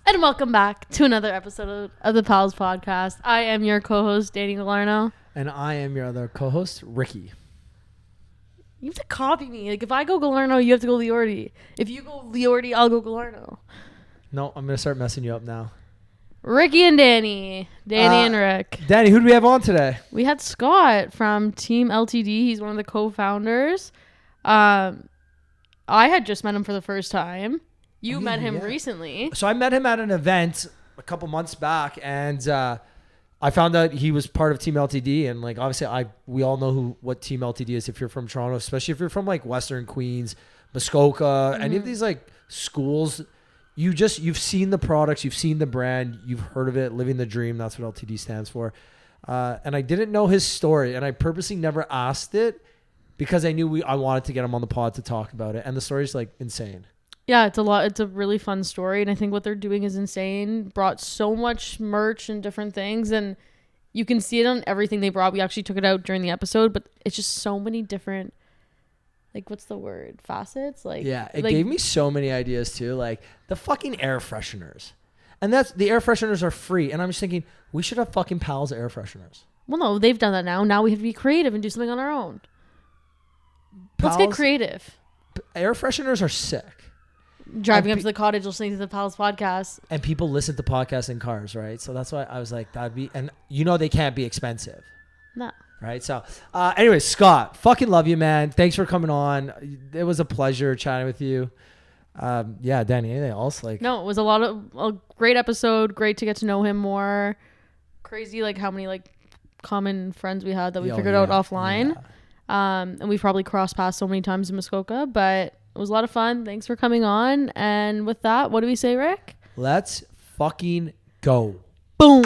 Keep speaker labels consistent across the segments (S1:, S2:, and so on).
S1: And welcome back to another episode of the Pals Podcast. I am your co-host, Danny Galarno.
S2: And I am your other co-host, Ricky.
S1: You have to copy me. Like, if I go Galarno, you have to go Liordi. If you go Liordi, I'll go Galarno.
S2: No, I'm going to start messing you up now.
S1: Ricky and Danny. Danny and Rick.
S2: Danny, who do we have on today?
S1: We had Scott from TEAMLTD. He's one of the co-founders. I had just met him for the first time. You met him recently.
S2: So I met him at an event a couple months back, and I found out he was part of Team LTD. And like, obviously, we all know what Team LTD is if you're from Toronto, especially if you're from like Western Queens, Muskoka, any of these like schools. You've seen the products, you've seen the brand, you've heard of it. Living the dream. That's what LTD stands for. And I didn't know his story, and I purposely never asked it because I knew I wanted to get him on the pod to talk about it. And the story's like insane.
S1: Yeah, it's a lot. It's a really fun story, and I think what they're doing is insane. Brought so much merch and different things, and you can see it on everything they brought. We actually took it out during the episode, but it's just so many different, like, what's the word? Facets? Like,
S2: yeah, it gave me so many ideas too, like the fucking air fresheners. And the air fresheners are free, and I'm just thinking we should have fucking Pals air fresheners.
S1: Well, no, they've done that now. Now we have to be creative and do something on our own. Let's get creative.
S2: Air fresheners are sick.
S1: Driving up to the cottage, listening to the Pals Podcast.
S2: And people listen to podcasts in cars, right? So that's why I was like, that'd be, and they can't be expensive.
S1: No.
S2: Right? So, anyway, Scott, fucking love you, man. Thanks for coming on. It was a pleasure chatting with you. Yeah, Danny, anything else?
S1: No, it was a great episode. Great to get to know him more. Crazy, like, how many, like, common friends we had that we figured out offline. Yeah. And we've probably crossed paths so many times in Muskoka, but it was a lot of fun. Thanks for coming on. And with that, what do we say, Rick?
S2: Let's fucking go.
S1: Boom.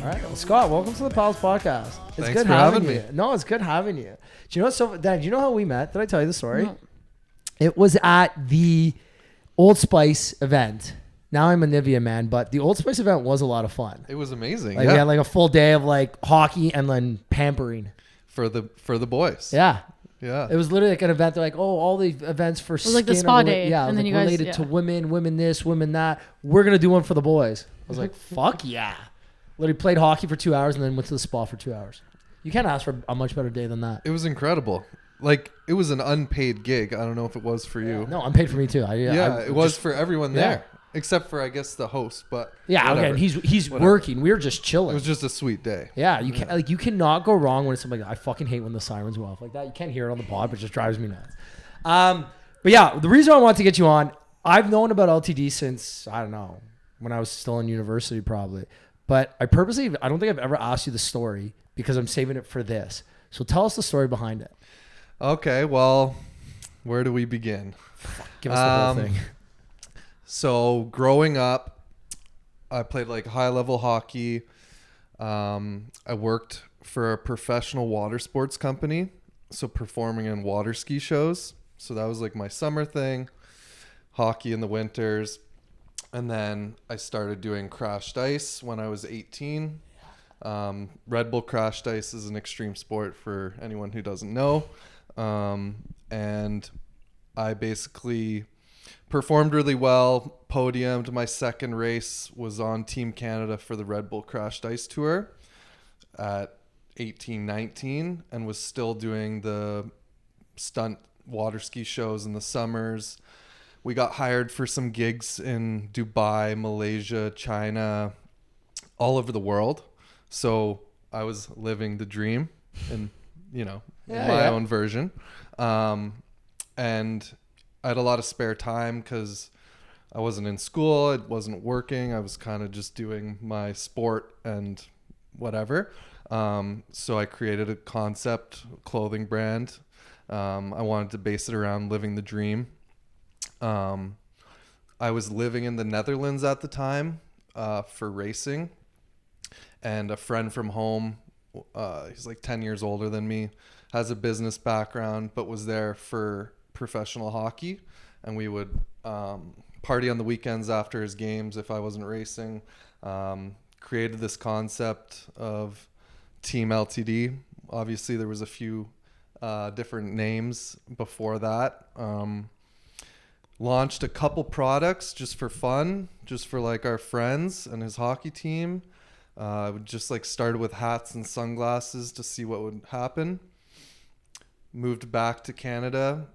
S2: All right, well, Scott, welcome to the Pals Podcast. It's
S3: Thanks
S2: good
S3: for having
S2: you.
S3: me.
S2: No, it's good having you. Do you know what's Dan, do you know how we met? Did I tell you the story?
S1: No.
S2: It was at the Old Spice event. Now I'm a Nivea man, but the Old Spice event was a lot of fun.
S3: It was amazing.
S2: Like, we had like a full day of like hockey and then pampering
S3: for the boys.
S2: Yeah.
S3: Yeah.
S2: It was literally like an event. They're like, oh, all the events for skin
S1: like the spa day.
S2: Yeah,
S1: and then
S2: like
S1: you guys,
S2: related to women this, women that. We're gonna do one for the boys. I was like, fuck yeah. Literally played hockey for 2 hours and then went to the spa for 2 hours. You can't ask for a much better day than that.
S3: It was incredible. Like, it was an unpaid gig. I don't know if it was for you.
S2: No, unpaid for me too.
S3: It was for everyone there, except for, I guess, the host. But
S2: yeah,
S3: whatever.
S2: okay. And he's working. We were just chilling.
S3: It was just a sweet day.
S2: Yeah, you cannot go wrong when it's something like that. I fucking hate when the sirens go off like that. You can't hear it on the pod, but it just drives me nuts. But yeah, the reason I wanted to get you on, I've known about LTD since, I don't know, when I was still in university probably. But I don't think I've ever asked you the story because I'm saving it for this. So tell us the story behind it.
S3: Okay, well, where do we begin?
S2: Give us the whole thing.
S3: So growing up, I played like high-level hockey. I worked for a professional water sports company, so performing in water ski shows. So that was like my summer thing, hockey in the winters. And then I started doing crashed ice when I was 18. Red Bull crashed ice is an extreme sport for anyone who doesn't know. And I basically performed really well, podiumed. My second race was on Team Canada for the Red Bull crashed ice tour at 18, 19, and was still doing the stunt water ski shows in the summers. We got hired for some gigs in Dubai, Malaysia, China, all over the world. So I was living the dream in, my own version. And I had a lot of spare time because I wasn't in school. I wasn't working. I was kind of just doing my sport and whatever. So I created a concept clothing brand. I wanted to base it around living the dream. I was living in the Netherlands at the time for racing, and a friend from home, he's like 10 years older than me, has a business background, but was there for professional hockey, and we would party on the weekends after his games if I wasn't racing. Created this concept of TEAMLTD. Obviously, there was a few different names before that. Launched a couple products just for fun, just for like our friends and his hockey team. Just like started with hats and sunglasses to see what would happen. Moved back to Canada.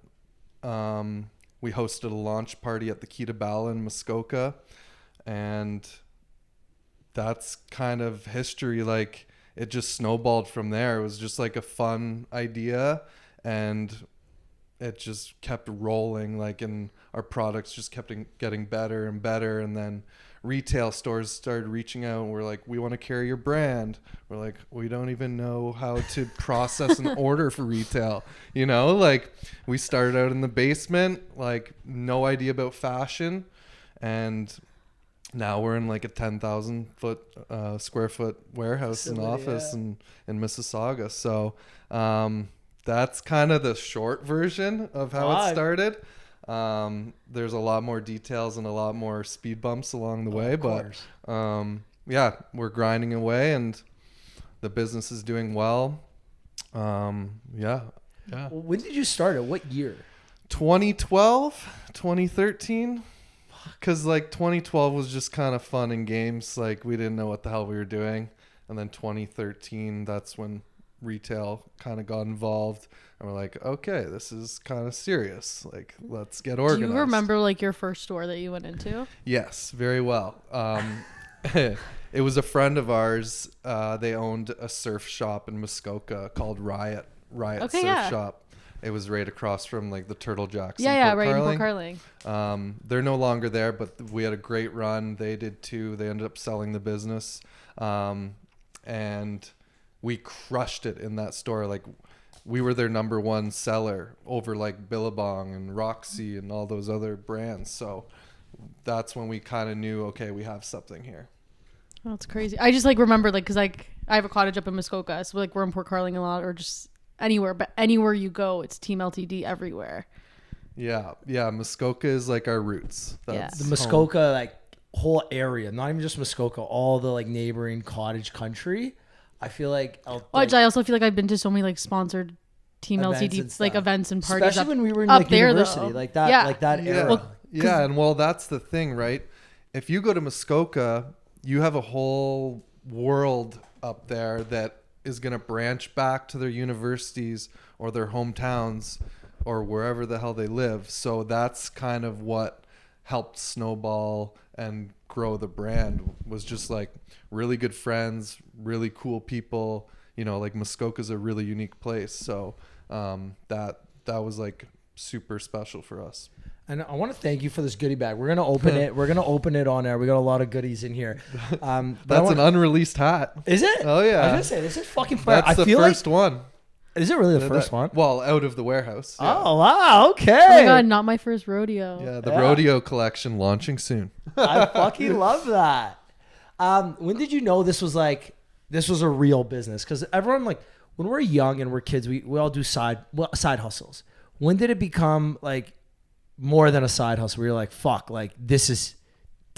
S3: We hosted a launch party at the Key to Bala in Muskoka, and that's kind of history. Like, it just snowballed from there. It was just like a fun idea, and it just kept rolling, like, and our products just kept getting better and better. And then retail stores started reaching out and we're like, we want to carry your brand. We're like, we don't even know how to process an order for retail. You know, like, we started out in the basement, like, no idea about fashion. And now we're in like a 10,000 square foot warehouse and office in Mississauga. So that's kind of the short version of how it started. There's a lot more details and a lot more speed bumps along the way, but yeah, we're grinding away and the business is doing well. Yeah.
S2: When did you start it? What year?
S3: 2012, 2013. Because like 2012 was just kind of fun and games. Like, we didn't know what the hell we were doing. And then 2013, that's when retail kind of got involved. And we're like, okay, this is kind of serious. Like, let's get organized.
S1: Do you remember like your first store that you went into?
S3: Yes, very well. It was a friend of ours. They owned a surf shop in Muskoka called Riot Surf Shop. It was right across from like the Turtle Jacks.
S1: Yeah, right in Port Carling.
S3: They're no longer there, but we had a great run. They did too. They ended up selling the business. And we crushed it in that store. Like, we were their number one seller over like Billabong and Roxy and all those other brands. So that's when we kind of knew, okay, we have something here.
S1: Oh, that's crazy. I just like remember, like, because like I have a cottage up in Muskoka, so like we're in Port Carling a lot, or just anywhere, but anywhere you go, it's TEAMLTD everywhere.
S3: Yeah. Muskoka is like our roots. That's
S2: the Muskoka, like, whole area, not even just Muskoka, all the like neighboring cottage country. I feel like,
S1: I also feel like I've been to so many like sponsored TEAMLTD like events and parties,
S2: especially when we were in
S1: up
S2: like
S1: there,
S2: university,
S1: though.
S2: like that, like that era.
S3: Well, and well, that's the thing, right? If you go to Muskoka, you have a whole world up there that is going to branch back to their universities or their hometowns or wherever the hell they live. So that's kind of what helped snowball and grow the brand, was just like really good friends, really cool people. You know, like, Muskoka's a really unique place. So that was like super special for us.
S2: And I want to thank you for this goodie bag. We're going to open it. We're going to open it on air. We got a lot of goodies in here.
S3: That's an unreleased hat.
S2: Is it?
S3: Oh, yeah.
S2: I was going to say, this is fucking fire.
S3: That's the first one.
S2: Is it really the first one?
S3: Well, out of the warehouse. Yeah.
S2: Oh, wow. Okay.
S1: Oh my God, not my first rodeo.
S3: Yeah, the rodeo collection launching soon.
S2: I fucking love that. When did you know this was a real business? Because everyone, like, when we're young and we're kids, we all do side hustles. When did it become like more than a side hustle where you're like, fuck, like, this is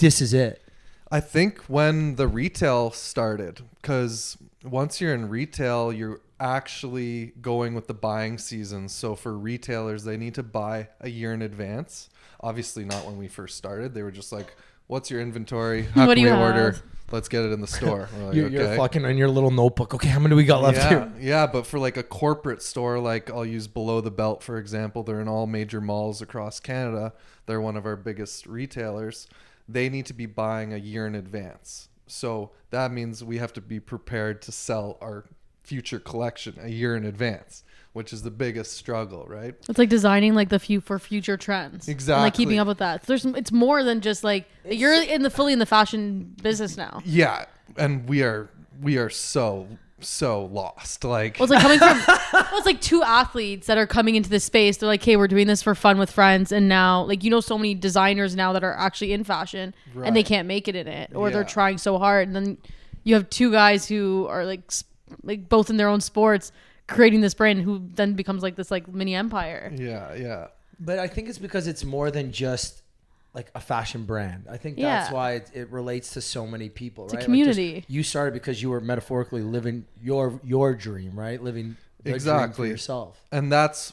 S2: it?
S3: I think when the retail started, because once you're in retail, you're actually going with the buying season. So for retailers, they need to buy a year in advance. Obviously not when we first started. They were just like, what's your inventory? How can we order? Let's get it in the store. Like,
S2: you're fucking on your little notebook. Okay, how many do we got left here?
S3: Yeah, but for like a corporate store, like I'll use Below the Belt, for example. They're in all major malls across Canada. They're one of our biggest retailers. They need to be buying a year in advance. So that means we have to be prepared to sell our future collection a year in advance, which is the biggest struggle, right?
S1: It's like designing like for future trends.
S3: Exactly.
S1: And like keeping up with that. So it's more than just like you're fully in the fashion business now.
S3: Yeah, and we are so lost. Like,
S1: well, it's like coming from it's like two athletes that are coming into this space. They're like, hey, we're doing this for fun with friends, and now like so many designers now that are actually in fashion and they can't make it in it, or they're trying so hard, and then you have two guys who are like both in their own sports creating this brand who then becomes like this like mini empire.
S3: Yeah.
S2: But I think it's because it's more than just like a fashion brand. I think that's why it relates to so many people, right?
S1: It's a community.
S2: Like you started because you were metaphorically living your dream, right? Living the dream for yourself.
S3: And that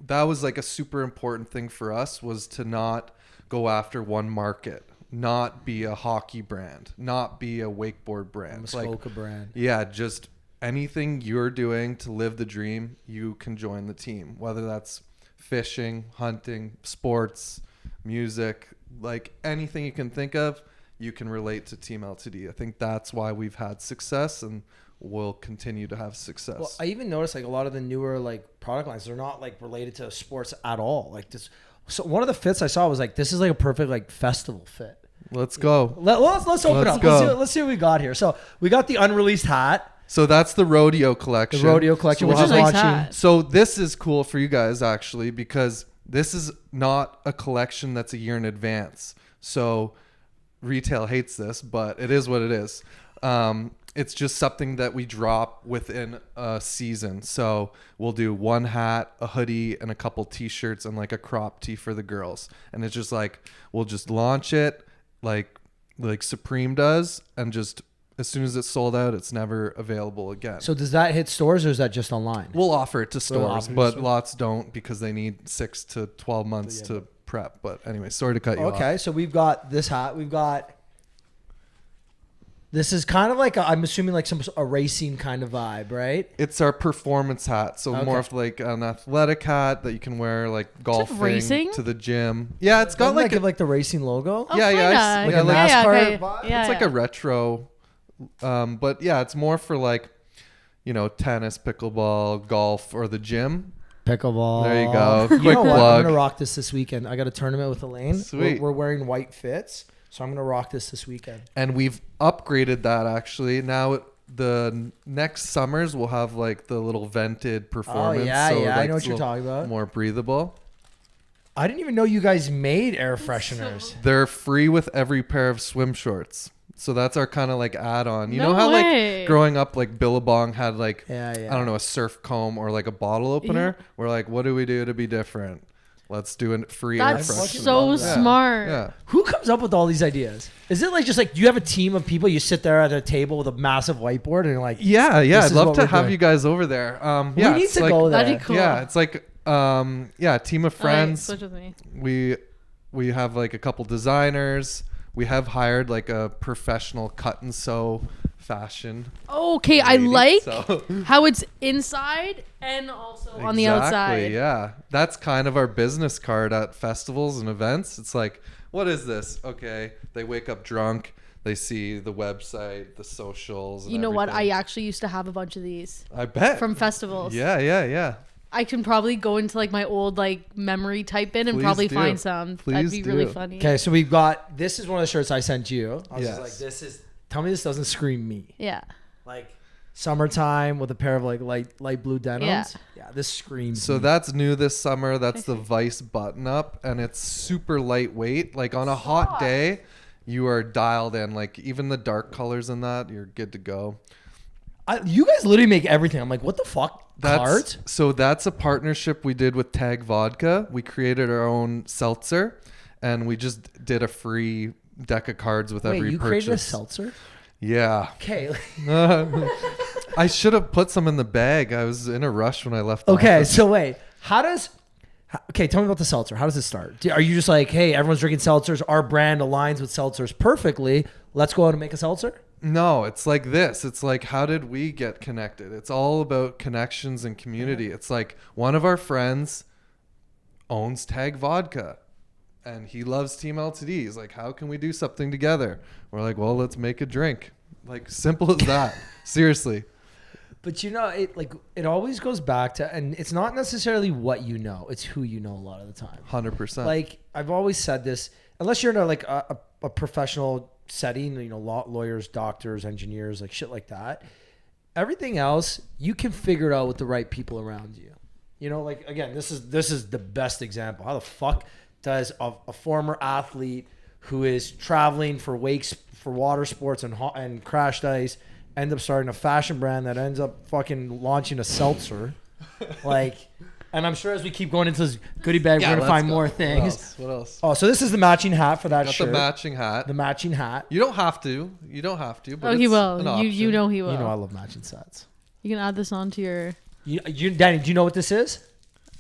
S3: was like a super important thing for us, was to not go after one market, not be a hockey brand, not be a wakeboard brand,
S2: Muskoka brand.
S3: Yeah, just anything you're doing to live the dream, you can join the team, whether that's fishing, hunting, sports, music, like anything you can think of, you can relate to Team LTD. I think that's why we've had success and will continue to have success.
S2: Well, I even noticed like a lot of the newer like product lines, they're not like related to sports at all. Like this, so one of the fits I saw was like, this is like a perfect like festival fit.
S3: Let's go.
S2: Let's open up.
S3: Go.
S2: Let's see what we got here. So we got the unreleased hat.
S3: So that's the rodeo collection.
S2: The rodeo collection,
S3: so
S2: which is
S1: nice
S2: launching.
S1: hat.
S3: So this is cool for you guys actually, because this is not a collection that's a year in advance. So retail hates this, but it is what it is. It's just something that we drop within a season. So we'll do one hat, a hoodie, and a couple t-shirts and like a crop tee for the girls. And it's just like, we'll just launch it like Supreme does, and just as soon as it's sold out, it's never available again.
S2: So does that hit stores or is that just online?
S3: We'll offer it to stores, but
S2: stores.
S3: lots don't, because they need 6 to 12 months to prep. But anyway, sorry to cut you off.
S2: Okay, so we've got this hat. This is kind of like I'm assuming like a racing kind of vibe, right?
S3: It's our performance hat, so more of like an athletic hat that you can wear like golfing
S1: racing?
S3: to the gym. Yeah, it's got
S2: Doesn't like the racing logo.
S1: Oh,
S3: yeah,
S1: kinda.
S3: yeah,
S2: like a NASCAR vibe?
S1: Yeah,
S3: it's like a retro, but yeah, it's more for like, tennis, pickleball, golf, or the gym.
S2: Pickleball.
S3: There you go.
S2: You
S3: Quick
S2: know what?
S3: plug.
S2: I'm gonna rock this weekend. I got a tournament with Elaine.
S3: Sweet.
S2: We're wearing white fits, so I'm gonna rock this weekend.
S3: And we've upgraded that actually. Now the next summers we'll have like the little vented performance.
S2: Oh yeah,
S3: so
S2: yeah.
S3: like
S2: I know what
S3: it's
S2: you're
S3: a little
S2: talking about.
S3: more breathable.
S2: I didn't even know you guys made air fresheners.
S3: They're free with every pair of swim shorts. So that's our kind of like add-on. You
S1: No
S3: know how
S1: way.
S3: like growing up, like Billabong had like,
S2: Yeah.
S3: I don't know, a surf comb or like a bottle opener.
S1: Yeah.
S3: We're like, what do we do to be different? Let's do a free air
S1: That's
S3: freshener.
S1: so
S2: love that.
S1: smart.
S3: Yeah.
S2: Who comes up with all these ideas? Is it like just like you have a team of people? You sit there at a table with a massive whiteboard and you're like,
S3: Yeah.
S2: This
S3: I'd
S2: is
S3: love
S2: what
S3: to
S2: we're
S3: have
S2: doing.
S3: you guys over there.
S2: we
S3: Yeah,
S2: need
S3: it's
S2: to
S3: like,
S2: go there.
S1: That'd be cool.
S3: Yeah, it's like a team of
S1: All right,
S3: friends.
S1: switch with me.
S3: We have like a couple designers. We have hired like a professional cut and sew fashion.
S1: Okay, I
S3: lady,
S1: like
S3: so-
S1: how it's inside and also on the outside.
S3: Yeah, that's kind of our business card at festivals and events. It's like, what is this? Okay, they wake up drunk. They see the website, the socials. And
S1: You know what? I
S3: everything.
S1: actually used to have a bunch of these
S3: I bet
S1: from festivals.
S3: Yeah.
S1: I can probably go into like my old like memory type in and
S3: Please
S1: probably
S3: do.
S1: find some. That'd
S3: Please
S1: be really
S3: do.
S1: funny.
S2: okay, so we've got this is one of the shirts I sent you. I was
S3: Yes.
S2: just like, this is. Tell me this doesn't scream me.
S1: Yeah.
S2: Like summertime with a pair of like light blue denims.
S1: Yeah.
S2: This screams.
S3: So
S2: me.
S3: that's new this summer. That's the Vice button up, and it's super lightweight. Like on a hot day, you are dialed in. Like even the dark colors in that, you're good to go.
S2: You guys literally make everything. I'm like, what the fuck? Cards?
S3: So that's a partnership we did with Tag Vodka. We created our own seltzer, and we just did a free deck of cards with
S2: Wait,
S3: every
S2: you
S3: purchase.
S2: created a seltzer?
S3: Yeah.
S2: Okay.
S3: I should have put some in the bag. I was in a rush when I left.
S2: Okay,
S3: office.
S2: so wait. Okay, tell me about the seltzer. How does it start? Are you just like, hey, everyone's drinking seltzers. Our brand aligns with seltzers perfectly. Let's go out and make a seltzer?
S3: No, it's like this. It's like, how did we get connected? It's all about connections and community. It's like one of our friends owns Tag Vodka and he loves Team LTD. He's like, how can we do something together? We're like, well, let's make a drink. Like simple as that. Seriously.
S2: But it always goes back to, and it's not necessarily what you know, it's who you know a lot of the time.
S3: 100%.
S2: Like I've always said this, unless you're in a professional setting, lawyers, doctors, engineers, like shit like that. Everything else, you can figure it out with the right people around you. Like again, this is the best example. How the fuck does a former athlete who is traveling for water sports and crashed ice end up starting a fashion brand that ends up fucking launching a seltzer? Like, And I'm sure as we keep going into this goodie bag, we're going to find more things.
S3: What else?
S2: Oh, so this is the matching hat for that
S3: Got
S2: shirt.
S3: the matching hat.
S2: The matching hat.
S3: You don't have to. But
S1: he
S3: it's
S1: will.
S3: an option.
S1: You know he will.
S2: You know I love matching sets.
S1: You can add this on to your...
S2: Danny, do you know what this is?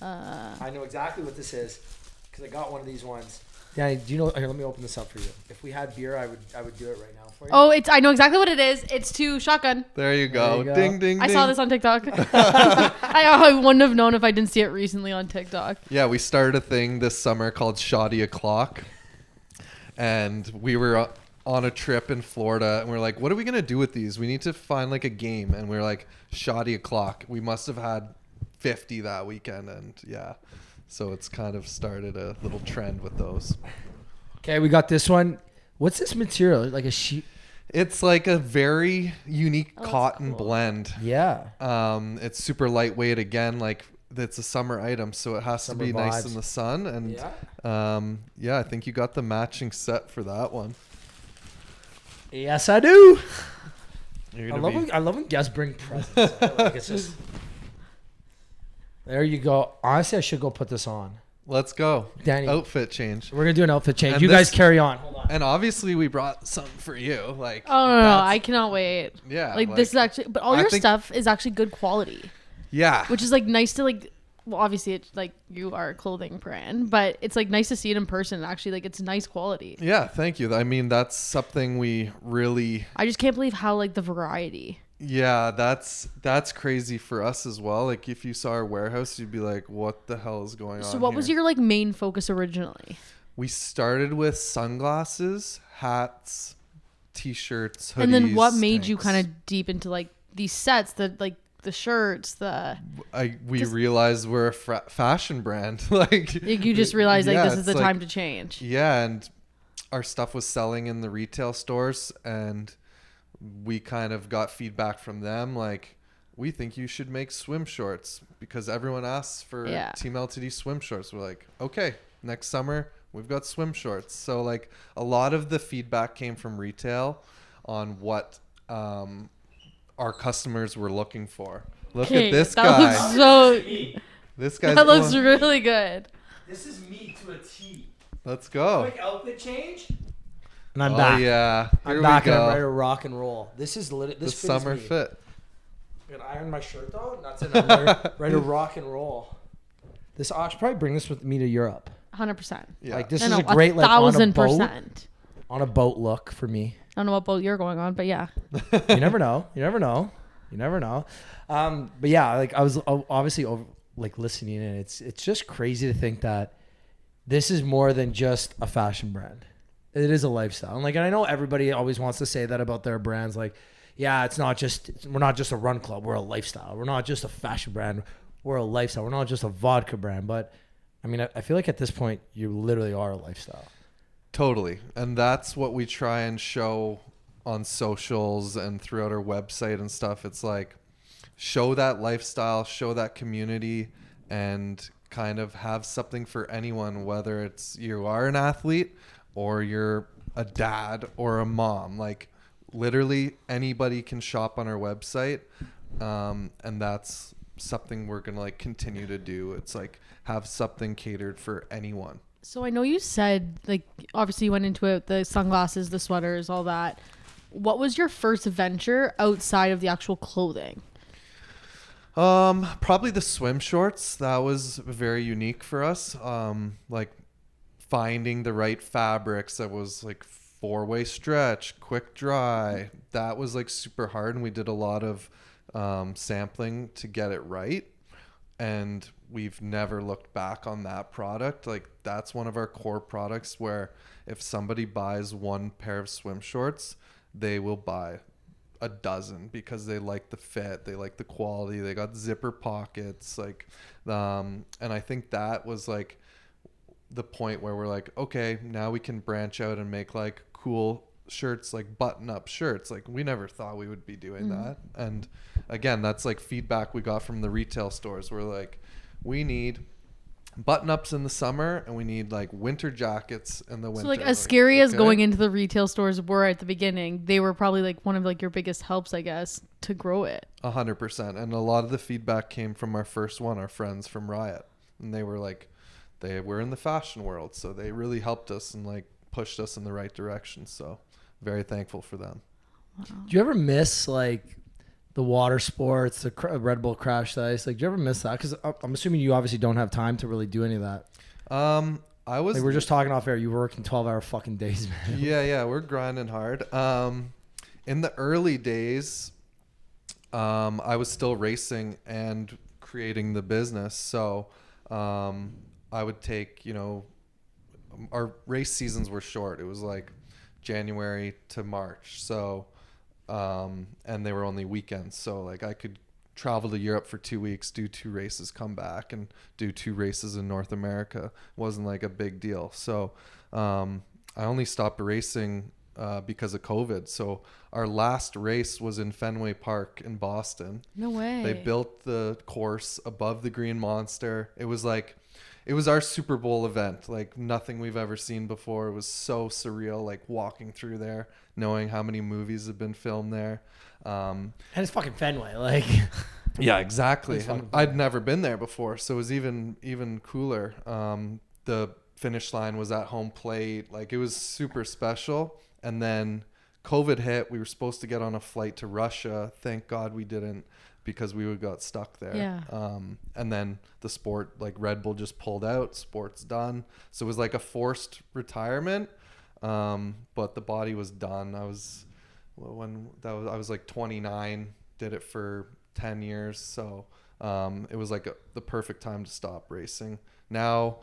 S2: I know exactly what this is because I got one of these ones. Danny, do you know? Here, let me open this up for you. If we had beer, I would do it right now for you.
S1: Oh, I know exactly what it is. It's to shotgun.
S3: There you go.
S2: There you go.
S3: Ding, ding, ding.
S1: I saw this on TikTok. I wouldn't have known if I didn't see it recently on TikTok.
S3: Yeah, we started a thing this summer called Shoddy O'Clock. And we were on a trip in Florida. And we're like, what are we going to do with these? We need to find like a game. And we're like, Shoddy O'Clock. We must have had 50 that weekend. And yeah, so it's kind of started a little trend with those.
S2: Okay, we got this one. What's this material? Like a sheet?
S3: It's like a very unique cotton
S1: cool.
S3: blend.
S2: Yeah.
S3: It's super lightweight again. Like it's a summer item, so it has to be nice in the sun. And yeah, I think you got the matching set for that one.
S2: Yes, I do.
S3: I
S2: love when guests bring presents. It's just. There you go. Honestly, I should go put this on.
S3: Let's go.
S2: Danny.
S3: Outfit change.
S2: We're gonna do an outfit change.
S3: And
S2: you guys carry on. Hold on.
S3: And obviously we brought something for you. Like
S1: Oh no, I cannot wait.
S3: Yeah.
S1: Like this is actually, but all your stuff is actually good quality.
S3: Yeah.
S1: Which is like nice to like. Well, obviously it's like you are a clothing brand, but it's like nice to see it in person. Actually, like it's nice quality.
S3: Yeah. Thank you. I mean, that's something we really.
S1: I just can't believe how like the variety.
S3: Yeah, that's crazy for us as well. Like if you saw our warehouse, you'd be like, what the hell is going on?
S1: So what was your like main focus originally?
S3: We started with sunglasses, hats, t-shirts, hoodies.
S1: And then what made
S3: tanks.
S1: you kind of deep into like these sets, the shirts,
S3: we realized we're a fashion brand. Like
S1: you just realized like this is the
S3: like,
S1: time to change.
S3: Yeah, and our stuff was selling in the retail stores, and we kind of got feedback from them like, we think you should make swim shorts because everyone asks for TEAMLTD swim shorts. We're like, okay, next summer we've got swim shorts. So like a lot of the feedback came from retail on what our customers were looking for. Look at this guy.
S1: Looks so.
S3: This guy.
S1: That looks really good.
S2: This is me to a T.
S3: Let's go.
S2: Quick outfit change. And I'm back.
S3: Yeah.
S2: I'm back and I'm ready to rock and roll. This is this
S3: the summer fit.
S2: I'm gonna iron my shirt though. That's it. I'm ready to rock and roll. I should probably bring this with me to Europe.
S1: 100%.
S3: Yeah.
S2: Like this is a great like
S1: 1,000%.
S2: On a boat look for me.
S1: I don't know what boat you're going on, but yeah.
S2: You never know. You never know. You never know. But yeah, like I was obviously like listening, and it's just crazy to think that this is more than just a fashion brand. It is a lifestyle. And like, and I know everybody always wants to say that about their brands. Like, yeah, we're not just a run club. We're a lifestyle. We're not just a fashion brand. We're a lifestyle. We're not just a vodka brand. But I mean, I feel like at this point, you literally are a lifestyle.
S3: Totally. And that's what we try and show on socials and throughout our website and stuff. It's like, show that lifestyle, show that community, and kind of have something for anyone, whether it's you are an athlete or you're a dad or a mom. Like literally anybody can shop on our website. And that's something we're going to like continue to do. It's like have something catered for anyone.
S1: So I know you said like, obviously you went into it, the sunglasses, the sweaters, all that. What was your first venture outside of the actual clothing?
S3: Probably the swim shorts. That was very unique for us. Like finding the right fabrics that was like 4-way stretch, quick dry. That was like super hard, and we did a lot of sampling to get it right. And we've never looked back on that product. Like that's one of our core products where if somebody buys one pair of swim shorts, they will buy a dozen because they like the fit, they like the quality, they got zipper pockets, like and I think that was like the point where we're like, okay, now we can branch out and make like cool shirts, like button up shirts. Like we never thought we would be doing that. And again, that's like feedback we got from the retail stores. We're like, we need button-ups in the summer, and we need like winter jackets in the winter.
S1: So like as scary as going into the retail stores were at the beginning, they were probably like one of like your biggest helps, I guess, to grow it.
S3: 100%. And a lot of the feedback came from our first one, our friends from Riot, and they were like, they were in the fashion world, so they really helped us and like pushed us in the right direction. So very thankful for them.
S2: Wow. Do you ever miss like the water sports, the Red Bull Crash Ice? Like, do you ever miss that? Because I'm assuming you obviously don't have time to really do any of that.
S3: I was.
S2: Like, we're just talking off air. You were working 12-hour fucking days, man.
S3: Yeah, we're grinding hard. In the early days, I was still racing and creating the business. So, I would take, our race seasons were short. It was like January to March. So. And they were only weekends. So like I could travel to Europe for 2 weeks, do 2 races, come back and do 2 races in North America. It wasn't like a big deal. So, I only stopped racing, because of COVID. So our last race was in Fenway Park in Boston.
S1: No way.
S3: They built the course above the Green Monster. It was our Super Bowl event, like nothing we've ever seen before. It was so surreal, like walking through there, knowing how many movies have been filmed there.
S2: And it's fucking Fenway, like.
S3: Yeah, exactly. I'd never been there before, so it was even cooler. The finish line was at home plate, like it was super special. And then COVID hit. We were supposed to get on a flight to Russia. Thank God we didn't, because we would got stuck there.
S1: Yeah.
S3: And then the sport, like Red Bull just pulled out, sport's done. So it was like a forced retirement. But the body was done. I was like 29, did it for 10 years. So, it was like the perfect time to stop racing. Now,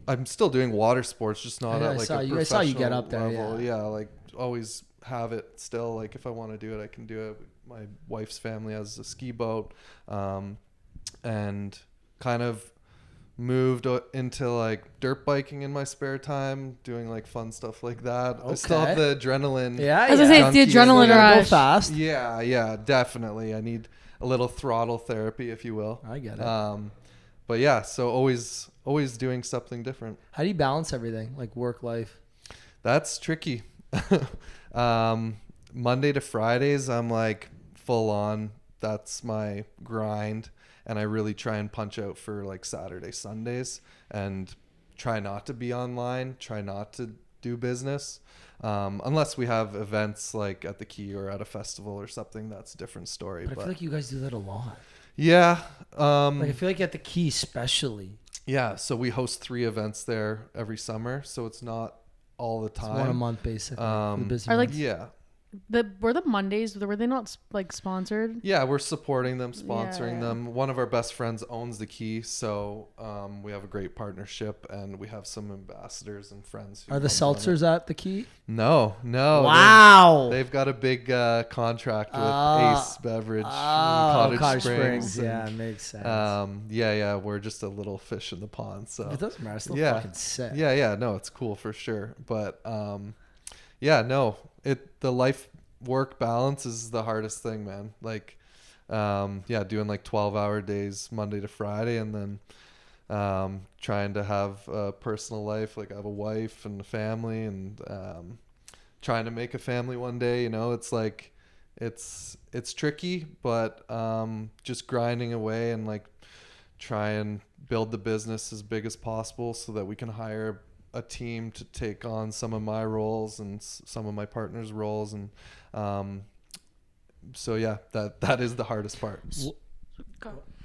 S3: I'm still doing water sports, just not at like a professional
S2: I saw you get up there.
S3: level. Yeah, like always have it still. Like if I want to do it, I can do it. My wife's family has a ski boat, and kind of moved into like dirt biking in my spare time, doing like fun stuff like that. Okay. I still have the adrenaline.
S2: Yeah,
S1: I was gonna say it's the adrenaline rush.
S2: Go fast.
S3: Yeah, definitely. I need a little throttle therapy, if you will.
S2: I get it.
S3: But yeah, so always doing something different.
S2: How do you balance everything, like work life?
S3: That's tricky. Monday to Fridays, I'm like full on. That's my grind. And I really try and punch out for like Saturday, Sundays, and try not to be online, try not to do business. Unless we have events like at the Key or at a festival or something, that's a different story.
S2: But I feel like you guys do that a lot.
S3: Yeah.
S2: Like I feel like at the Key especially.
S3: Yeah. So we host 3 events there every summer. So it's not all the time.
S2: It's 1 a month basically.
S1: Busy like
S3: yeah.
S1: Were the Mondays, were they not like sponsored?
S3: Yeah, we're supporting them, sponsoring them. One of our best friends owns the Key, so we have a great partnership, and we have some ambassadors and friends.
S2: Are the seltzers at the Key?
S3: No.
S2: Wow.
S3: They've got a big contract with Ace Beverage, Cottage Springs.
S2: Yeah, it makes sense.
S3: Yeah, we're just a little fish in the pond. So
S2: it doesn't matter. It's still fucking sick.
S3: Yeah. No, it's cool for sure. But the life work balance is the hardest thing, man. Like, doing like 12-hour days Monday to Friday, and then trying to have a personal life. Like I have a wife and a family, and trying to make a family one day. It's like it's tricky, but just grinding away and like try and build the business as big as possible so that we can hire a team to take on some of my roles and some of my partners' roles. And so yeah, that is the hardest part.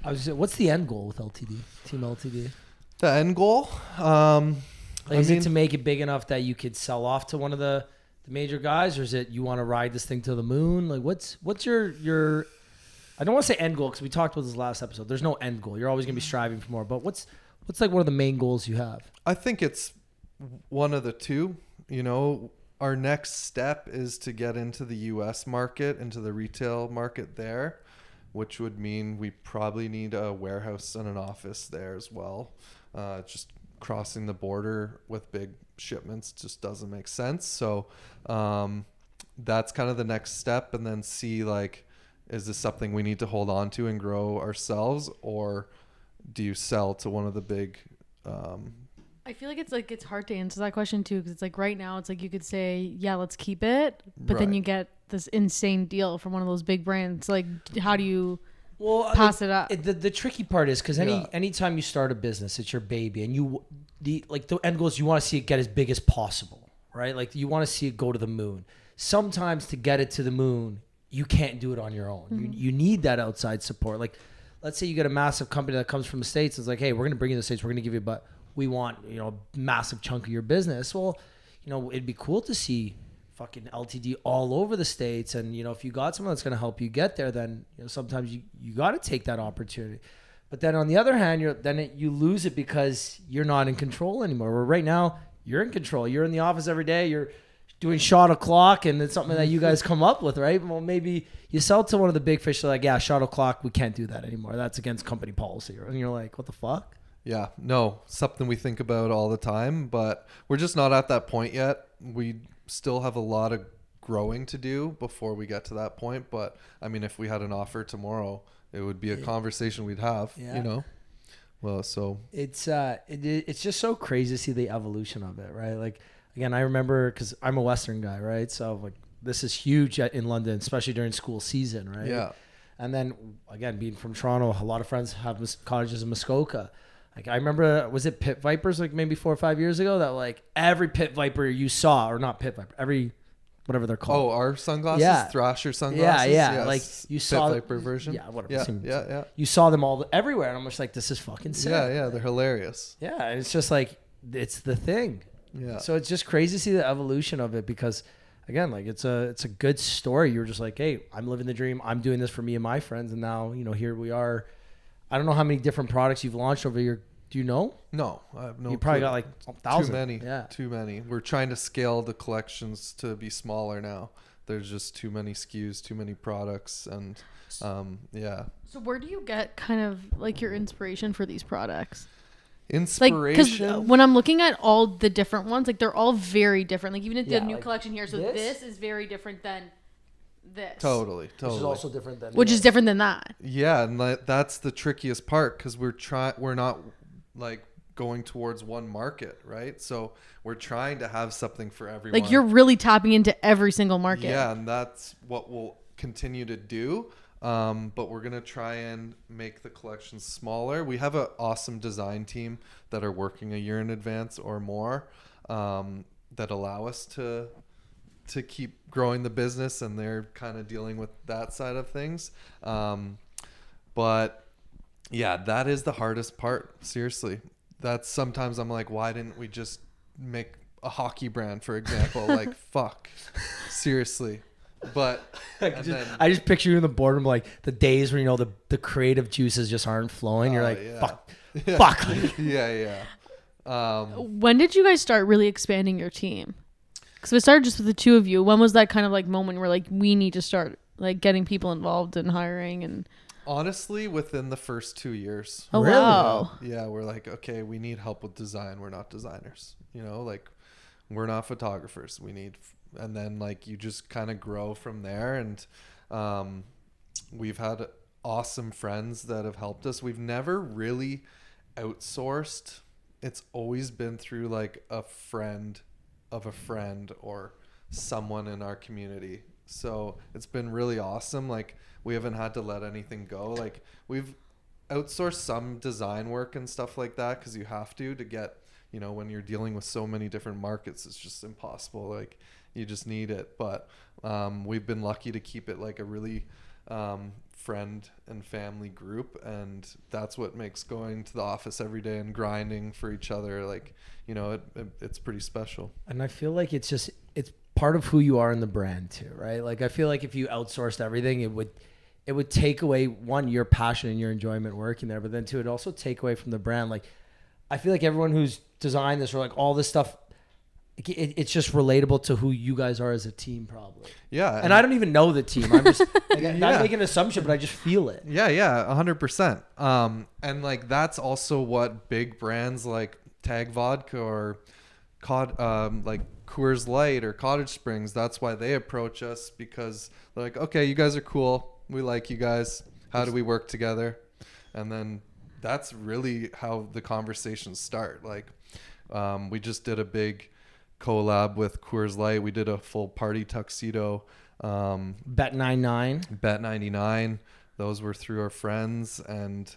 S2: What's the end goal with LTD, Team LTD?
S3: The end goal?
S2: Is it to make it big enough that you could sell off to one of the major guys, or is it you want to ride this thing to the moon? Like what's your I don't want to say end goal, because we talked about this last episode. There's no end goal. You're always going to be striving for more, but what's like one of the main goals you have?
S3: I think it's one of the two. Our next step is to get into the US market, into the retail market there, which would mean we probably need a warehouse and an office there as well. Just crossing the border with big shipments just doesn't make sense. So that's kind of the next step, and then see like, is this something we need to hold on to and grow ourselves, or do you sell to one of the big
S1: I feel like it's hard to answer that question too, because it's like right now it's like you could say, yeah, let's keep it, but then you get this insane deal from one of those big brands. Like, how do you pass it up?
S2: The tricky part is because anytime you start a business, it's your baby, and the end goal is you want to see it get as big as possible, right? Like you want to see it go to the moon. Sometimes to get it to the moon, you can't do it on your own. Mm-hmm. You need that outside support. Like, let's say you get a massive company that comes from the States. It's like, hey, we're going to bring you to the States. We're going to give you, but we want, a massive chunk of your business. Well, it'd be cool to see fucking LTD all over the States. And, if you got someone that's going to help you get there, then, sometimes you got to take that opportunity. But then on the other hand, you lose it because you're not in control anymore. Where right now you're in control. You're in the office every day. You're doing shot o'clock, and it's something that you guys come up with, right? Well, maybe you sell to one of the big fish. They're like, yeah, shot o'clock, we can't do that anymore. That's against company policy. And you're like, what the fuck?
S3: Yeah, no, something we think about all the time, but we're just not at that point yet. We still have a lot of growing to do before we get to that point. But I mean, if we had an offer tomorrow, it would be a conversation we'd have, Well, so it's
S2: just so crazy to see the evolution of it, right? Like, again, I remember, because I'm a Western guy, right? So like this is huge in London, especially during school season, right?
S3: Yeah.
S2: And then again, being from Toronto, a lot of friends have cottages in Muskoka. Like I remember, was it Pit Vipers like maybe 4 or 5 years ago that like every Pit Viper you saw, or not Pit Viper, every whatever they're called.
S3: Oh, our sunglasses, Thrasher sunglasses.
S2: Yeah.
S3: Yes.
S2: Like you saw
S3: Pit Viper version.
S2: Yeah, whatever.
S3: Yeah.
S2: You saw them all everywhere, and I'm just like, this is fucking sick.
S3: Yeah, they're hilarious.
S2: Yeah, and it's just like it's the thing.
S3: Yeah.
S2: So it's just crazy to see the evolution of it because, again, like it's a good story. You're just like, hey, I'm living the dream. I'm doing this for me and my friends, and now here we are. I don't know how many different products you've launched over your. Do you know?
S3: No, I have no.
S2: You probably got like 1,000.
S3: Too many.
S2: Yeah.
S3: Too many. We're trying to scale the collections to be smaller now. There's just too many SKUs, too many products, and yeah.
S1: So where do you get kind of like your inspiration for these products?
S3: Inspiration?
S1: Because when I'm looking at all the different ones, like they're all very different. Like even at the new
S2: like
S1: collection here, so this is very different than this.
S3: Totally.
S2: Which is also different than
S1: which is different than that.
S3: Yeah, and that's the trickiest part because we're not like going towards one market, right? So we're trying to have something for everyone.
S1: Like you're really tapping into every single market.
S3: Yeah, and that's what we'll continue to do. But we're going to try and make the collection smaller. We have an awesome design team that are working a year in advance or more that allow us to keep growing the business, and they're kind of dealing with that side of things. But yeah, that is the hardest part. Seriously. That's sometimes I'm like, why didn't we just make a hockey brand, for example? Like, fuck. Seriously. But
S2: I just picture you in the boardroom, like the days where the creative juices just aren't flowing. You're like, fuck.
S3: Yeah.
S1: When did you guys start really expanding your team? Because if it started just with the two of you, when was that kind of like moment where like we need to start like getting people involved in hiring? And
S3: honestly, within the first 2 years.
S1: Oh, really? Wow.
S3: Yeah, we're like, okay, we need help with design. We're not designers. Like we're not photographers. We need. And then like you just kind of grow from there, and we've had awesome friends that have helped us. We've never really outsourced. It's always been through like a friend of a friend or someone in our community. So it's been really awesome. Like we haven't had to let anything go. Like we've outsourced some design work and stuff like that because you have to get, when you're dealing with so many different markets, it's just impossible. Like you just need it. But we've been lucky to keep it like a really friend and family group, and that's what makes going to the office every day and grinding for each other like it's pretty special.
S2: And I feel like it's part of who you are in the brand too, right? Like I feel like if you outsourced everything, it would take away, one, your passion and your enjoyment working there, but then two, it'd also take away from the brand. Like I feel like everyone who's designed this or like all this stuff, it's just relatable to who you guys are as a team, probably.
S3: Yeah.
S2: And I don't even know the team. I'm just not making an assumption, but I just feel it.
S3: Yeah, 100%. And like that's also what big brands like Tag Vodka or like Coors Light or Cottage Springs, that's why they approach us, because they're like, okay, you guys are cool. We like you guys. How do we work together? And then that's really how the conversations start. Like, we just did a big collab with Coors Light. We did a full party tuxedo.
S2: Bet 99.
S3: Bet 99. Those were through our friends, and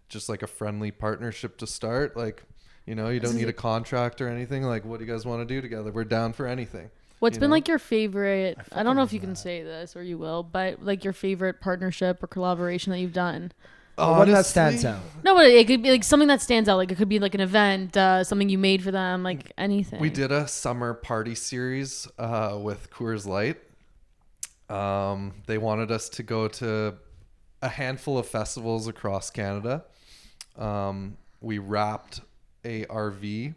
S3: just like a friendly partnership to start. Like, you know, you don't need a contract or anything. Like, what do you guys want to do together? We're down for anything.
S1: What's been like your favorite, I don't know if you can say this or you will, but like your favorite partnership or collaboration that you've done?
S2: One that stands out.
S1: No, but it could be like something that stands out. Like it could be like an event, something you made for them, like anything.
S3: We did a summer party series with Coors Light. They wanted us to go to a handful of festivals across Canada. We wrapped a RV,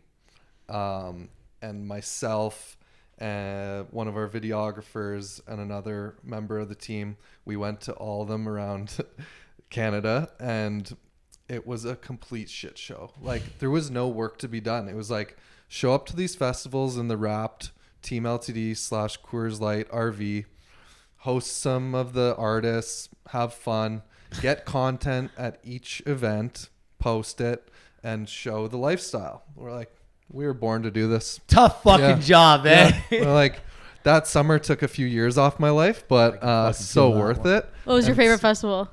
S3: and myself and one of our videographers and another member of the team, we went to all of them around Canada, and it was a complete shit show. Like, there was no work to be done. It was like, show up to these festivals in the wrapped TEAMLTD / Coors Light RV, host some of the artists, have fun, get content at each event, post it, and show the lifestyle. We're like, we were born to do this.
S2: Tough fucking job, eh?
S3: Yeah. We're like, that summer took a few years off my life, but so worth it.
S1: What was your favorite festival?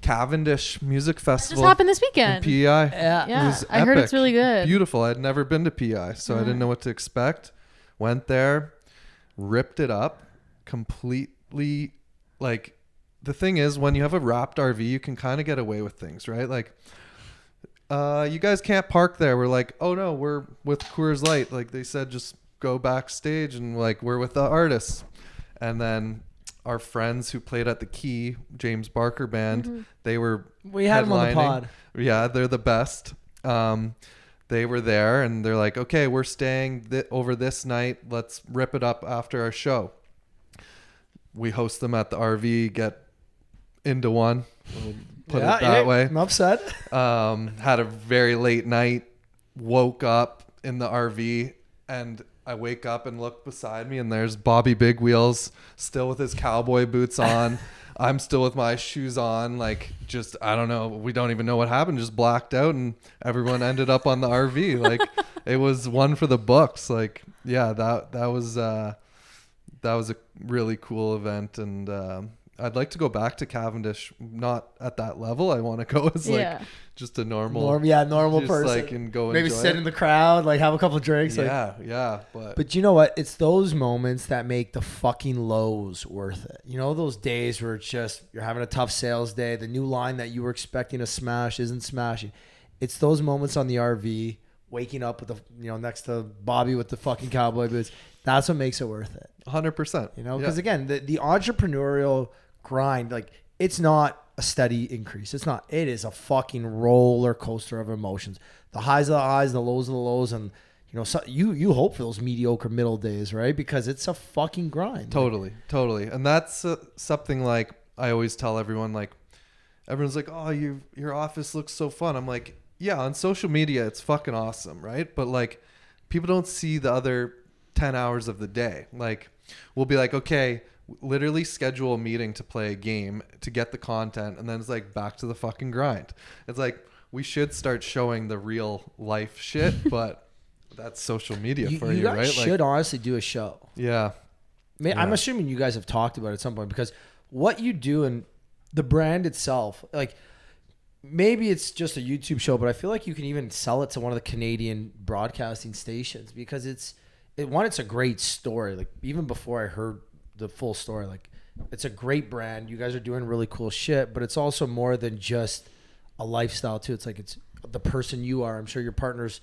S3: Cavendish Music Festival.
S1: It just happened this weekend.
S3: PEI.
S1: Yeah.
S3: It was
S1: I heard it's
S3: epic.
S1: really good.
S3: Beautiful. I'd never been to PEI, so I didn't know what to expect. Went there, ripped it up completely. Like, the thing is, when you have a wrapped RV, you can kind of get away with things, right? Like, you guys can't park there. We're like, oh no, we're with Coors Light. Like, they said, just go backstage, and like, we're with the artists. And then our friends who played at the Key, James Barker Band, we
S2: had them on the pod.
S3: Yeah, they're the best. They were there, and they're like, okay, we're staying over this night. Let's rip it up after our show. We host them at the RV, get into one. We'll put it that way.
S2: I'm upset.
S3: Had a very late night, woke up in the RV, and I wake up and look beside me, and there's Bobby Big Wheels still with his cowboy boots on. I'm still with my shoes on. Like, just, I don't know. We don't even know what happened. Just blacked out, and everyone ended up on the RV. Like, it was one for the books. Like, yeah, that was a really cool event, and I'd like to go back to Cavendish, not at that level. I want to go as like just a normal
S2: person.
S3: Like, and go
S2: maybe sit in the crowd, like have a couple of drinks.
S3: Yeah.
S2: But you know what? It's those moments that make the fucking lows worth it. You know, those days where it's just you're having a tough sales day, the new line that you were expecting to smash isn't smashing. It's those moments on the RV, waking up with the next to Bobby with the fucking cowboy boots. That's what makes it worth it.
S3: 100%.
S2: You know, because again, the entrepreneurial grind, like, it's not a steady increase. It's not. It is a fucking roller coaster of emotions. The highs of the highs, the lows of the lows, and so you hope for those mediocre middle days, right? Because it's a fucking grind.
S3: Totally. And that's something like I always tell everyone. Like, everyone's like, "Oh, your office looks so fun." I'm like, "Yeah, on social media, it's fucking awesome, right?" But like, people don't see the other 10 hours of the day. Like, we'll be like, okay, literally schedule a meeting to play a game to get the content, and then it's like back to the fucking grind. It's like, we should start showing the real life shit, but that's social media for you, right?
S2: You guys should honestly do a show.
S3: Yeah.
S2: I'm assuming you guys have talked about it at some point, because what you do and the brand itself, like, maybe it's just a YouTube show, but I feel like you can even sell it to one of the Canadian broadcasting stations, because it's a great story. Like, even before I heard the full story, like, it's a great brand. You guys are doing really cool shit, but it's also more than just a lifestyle too. It's like, it's the person you are. I'm sure your partners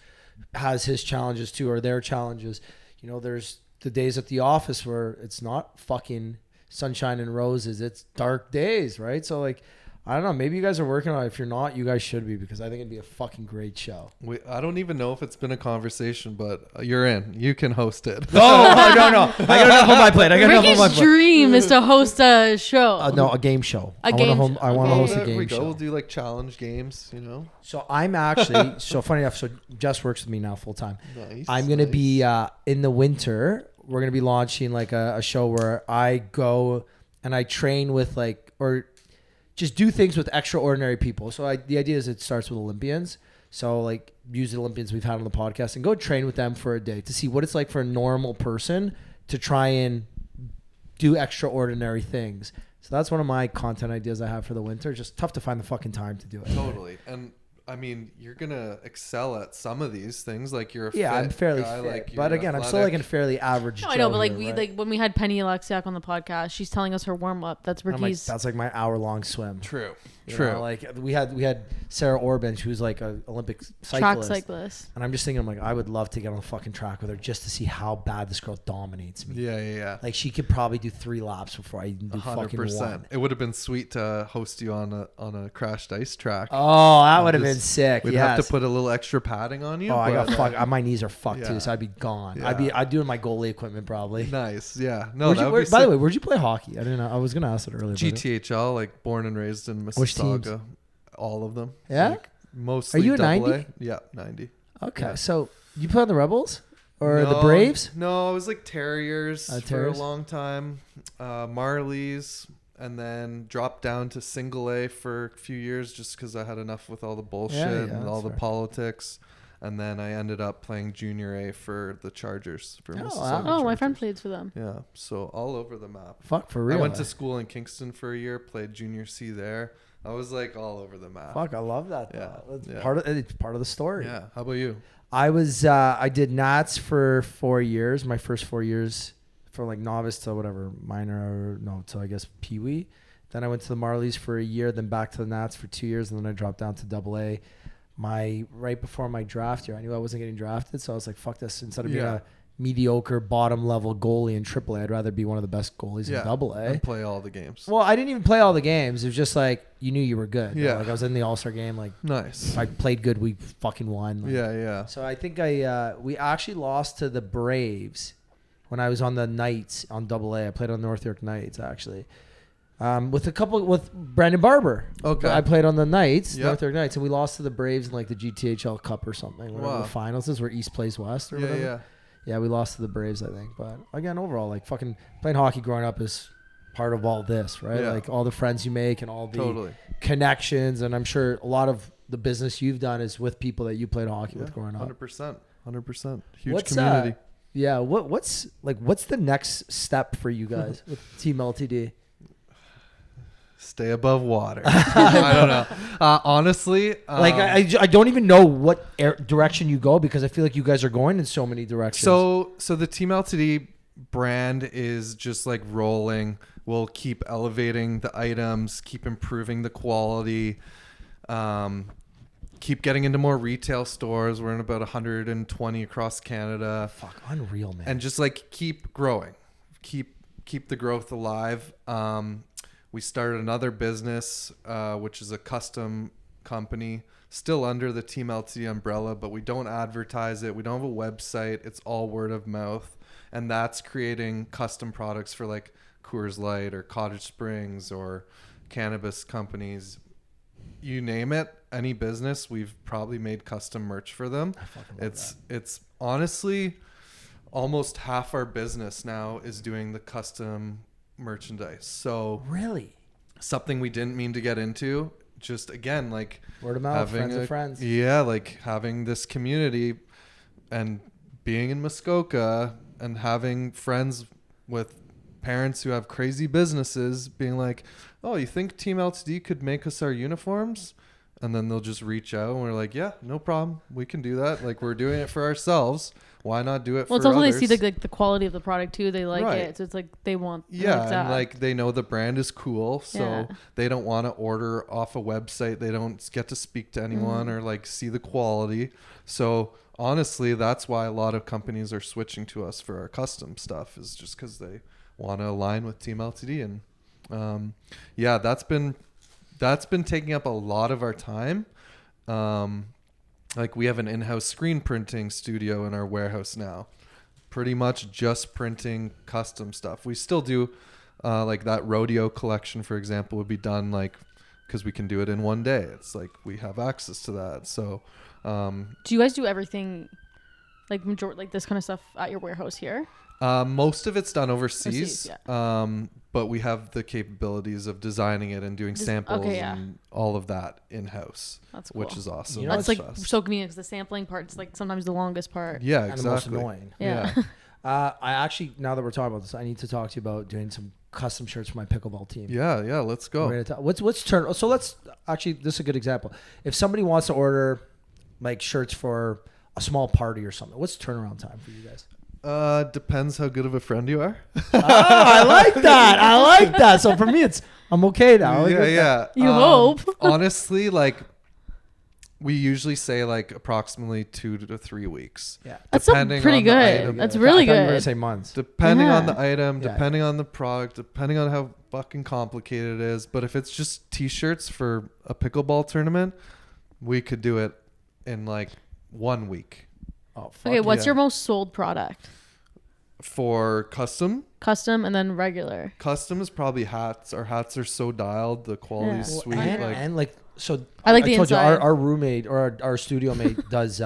S2: has his challenges too, or their challenges. There's the days at the office where it's not fucking sunshine and roses. It's dark days, right? So like, I don't know. Maybe you guys are working on it. If you're not, you guys should be, because I think it'd be a fucking great show.
S3: I don't even know if it's been a conversation, but you're in. You can host it.
S2: No. I got enough on my plate.
S1: Ricky's dream is to host a show.
S2: No, a game show.
S1: I want
S2: to host a game show.
S3: We'll do like challenge games,
S2: So I'm actually, so funny enough, so Jess works with me now full time.
S3: Nice.
S2: I'm going to be, in the winter, we're going to be launching like a show where I go and I train with just do things with extraordinary people. So the idea is it starts with Olympians. So like use the Olympians we've had on the podcast and go train with them for a day to see what it's like for a normal person to try and do extraordinary things. So that's one of my content ideas I have for the winter. Just tough to find the fucking time to do it.
S3: Totally. And I mean, you're going to excel at some of these things. Like you're a fit
S2: I'm fairly
S3: guy,
S2: fit.
S3: like
S2: but again,
S3: athletic.
S2: I'm still like a fairly average
S1: No, I know, but like
S2: here, right?
S1: like when we had Penny Alexiak on the podcast, she's telling us her warm up. That's
S2: I'm like,
S1: Ricky's.
S2: that's like my hour-long swim.
S3: True.
S2: You know, like we had Sarah Orban, who's like an Olympic cyclist.
S1: Track cyclist.
S2: And I'm just thinking, I'm like, I would love to get on the fucking track with her just to see how bad this girl dominates me.
S3: Yeah.
S2: Like she could probably do 3 laps before I even do 100%. fucking 1.
S3: It would have been sweet to host you on a crashed ice track.
S2: Oh, that would have been sick.
S3: We'd have to put a little extra padding on you.
S2: Oh, I got fucked. My knees are fucked
S3: Yeah.
S2: too, so I'd be gone.
S3: Yeah.
S2: I'd do my goalie equipment probably.
S3: Nice. Yeah. No,
S2: by the way, where'd you play hockey? I didn't know. I was gonna ask it earlier.
S3: GTHL, like born and raised in
S2: Which teams?
S3: Mississauga. All of them.
S2: Yeah?
S3: Like, mostly
S2: Are you a
S3: double
S2: 90?
S3: A. Yeah, 90.
S2: Okay,
S3: Yeah.
S2: so you play on the Rebels or the Braves?
S3: No, it was like Terriers for
S2: Terriers?
S3: a long time. Marlies, and then dropped down to single A for a few years just because I had enough with all the bullshit and all the politics. And then I ended up playing junior A for the Chargers. For Mississauga
S1: Oh, my
S3: Chargers.
S1: friend plays for them.
S3: Yeah, so all over the map.
S2: Fuck, for real.
S3: I went to school in Kingston for a year, played junior C there. I was like all over the map.
S2: Fuck, I love that.
S3: Yeah,
S2: It's
S3: yeah.
S2: it's part of the story.
S3: Yeah. How about you?
S2: I did Nats for 4 years. My first 4 years from like novice to whatever minor, to I guess Pee Wee. Then I went to the Marlies for a year, then back to the Nats for 2 years, and then I dropped down to Double A. Right before my draft year, I knew I wasn't getting drafted, so I was like, "Fuck this!" Instead of being a mediocre bottom level goalie in AAA, I'd rather be one of the best goalies in Double A.
S3: And play all the games.
S2: Well, I didn't even play all the games. It was just like you knew you were good.
S3: Yeah.
S2: Like I was in the All-Star game. Like
S3: Nice.
S2: if I played good, we fucking won. Like,
S3: Yeah.
S2: So I think we actually lost to the Braves when I was on the Knights on Double A. I played on North York Knights actually. With Brandon Barber.
S3: Okay.
S2: I played on the Knights,
S3: Yep.
S2: North York Knights, and we lost to the Braves in like the GTHL Cup or something. Whatever the finals is, where East plays West or whatever.
S3: Yeah.
S2: Yeah, we lost to the Braves, I think. But again, overall, like fucking playing hockey growing up is part of all this, right?
S3: Yeah.
S2: Like all the friends you make and all the
S3: Totally.
S2: connections, and I'm sure a lot of the business you've done is with people that you played hockey with growing up.
S3: 100%. Huge
S2: What's,
S3: community.
S2: Yeah, what's the next step for you guys with Team LTD?
S3: Stay above water. I don't know. Honestly,
S2: I don't even know what direction you go because I feel like you guys are going in so many directions.
S3: So the Team LTD brand is just like rolling. We'll keep elevating the items, keep improving the quality, keep getting into more retail stores. We're in about 120 across Canada.
S2: Fuck, unreal, man.
S3: And just like keep growing, keep the growth alive. We started another business, which is a custom company, still under the Team LTD umbrella, but we don't advertise it. We don't have a website. It's all word of mouth. And that's creating custom products for like Coors Light or Cottage Springs or cannabis companies. You name it, any business, we've probably made custom merch for them.
S2: I fucking love that.
S3: It's honestly almost half our business now is doing the custom merchandise. So
S2: really,
S3: something we didn't mean to get into, just again, like
S2: word of mouth, friends of friends.
S3: Yeah, like having this community and being in Muskoka and having friends with parents who have crazy businesses being like, oh, you think Team LTD could make us our uniforms? And then they'll just reach out and we're like, yeah, no problem. We can do that. Like we're doing it for ourselves. Why not do it for others?
S1: Well, it's also they see the quality of the product too. They like it. So it's like they want
S3: and like they know the brand is cool. So they don't want to order off a website. They don't get to speak to anyone or like see the quality. So honestly, that's why a lot of companies are switching to us for our custom stuff, is just because they want to align with Team LTD. And that's been taking up a lot of our time. Like we have an in-house screen printing studio in our warehouse now, pretty much just printing custom stuff. We still do like that rodeo collection, for example, would be done like because we can do it in one day. It's like we have access to that. So
S1: do you guys do everything like this kind of stuff at your warehouse here?
S3: Most of it's done overseas.
S1: Yeah.
S3: But we have the capabilities of designing it and doing samples and all of that in-house.
S1: That's cool.
S3: Which is awesome.
S1: You know, that's like so convenient because the sampling part's like sometimes the longest part.
S3: Yeah,
S2: and
S3: exactly.
S2: the most annoying.
S1: Yeah.
S2: I actually, now that we're talking about this, I need to talk to you about doing some custom shirts for my pickleball team.
S3: Yeah, let's go.
S2: What's turn? So let's actually, this is a good example. If somebody wants to order like shirts for a small party or something, what's turnaround time for you guys?
S3: Depends how good of a friend you are.
S2: I like that. So for me, I'm okay now.
S3: Yeah.
S1: You hope.
S3: Honestly, like we usually say like approximately 2 to 3 weeks.
S2: Yeah.
S1: That's pretty good. That's really good.
S2: I thought you were gonna say months.
S3: Depending on the item, depending on the product, depending on how fucking complicated it is. But if it's just t-shirts for a pickleball tournament, we could do it in like 1 week.
S2: Oh,
S1: okay, what's your most sold product?
S3: For custom
S1: and then regular.
S3: Custom is probably hats. Our hats are so dialed, the quality's sweet.
S2: So
S1: I like
S2: I
S1: the
S2: told
S1: inside.
S2: you our roommate or our studio mate does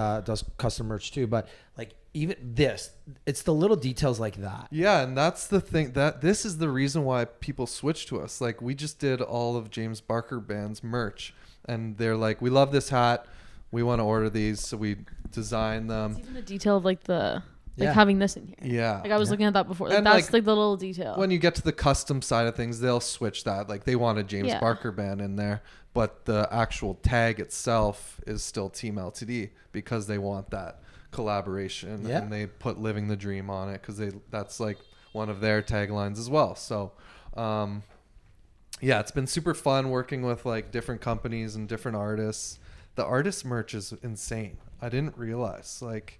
S2: custom merch too, but like even this, it's the little details like that.
S3: Yeah, and that's the thing, that this is the reason why people switch to us. Like we just did all of James Barker Band's merch, and they're like, we love this hat, we want to order these, so we design them.
S1: It's even the detail of like the having this in here.
S3: Yeah.
S1: Like I was looking at that before. Like and that's like the little detail.
S3: When you get to the custom side of things, they'll switch that. Like they want a James Barker Band in there, but the actual tag itself is still Team LTD because they want that collaboration, and they put living the dream on it because that's like one of their taglines as well. So it's been super fun working with like different companies and different artists. The artist merch is insane. I didn't realize like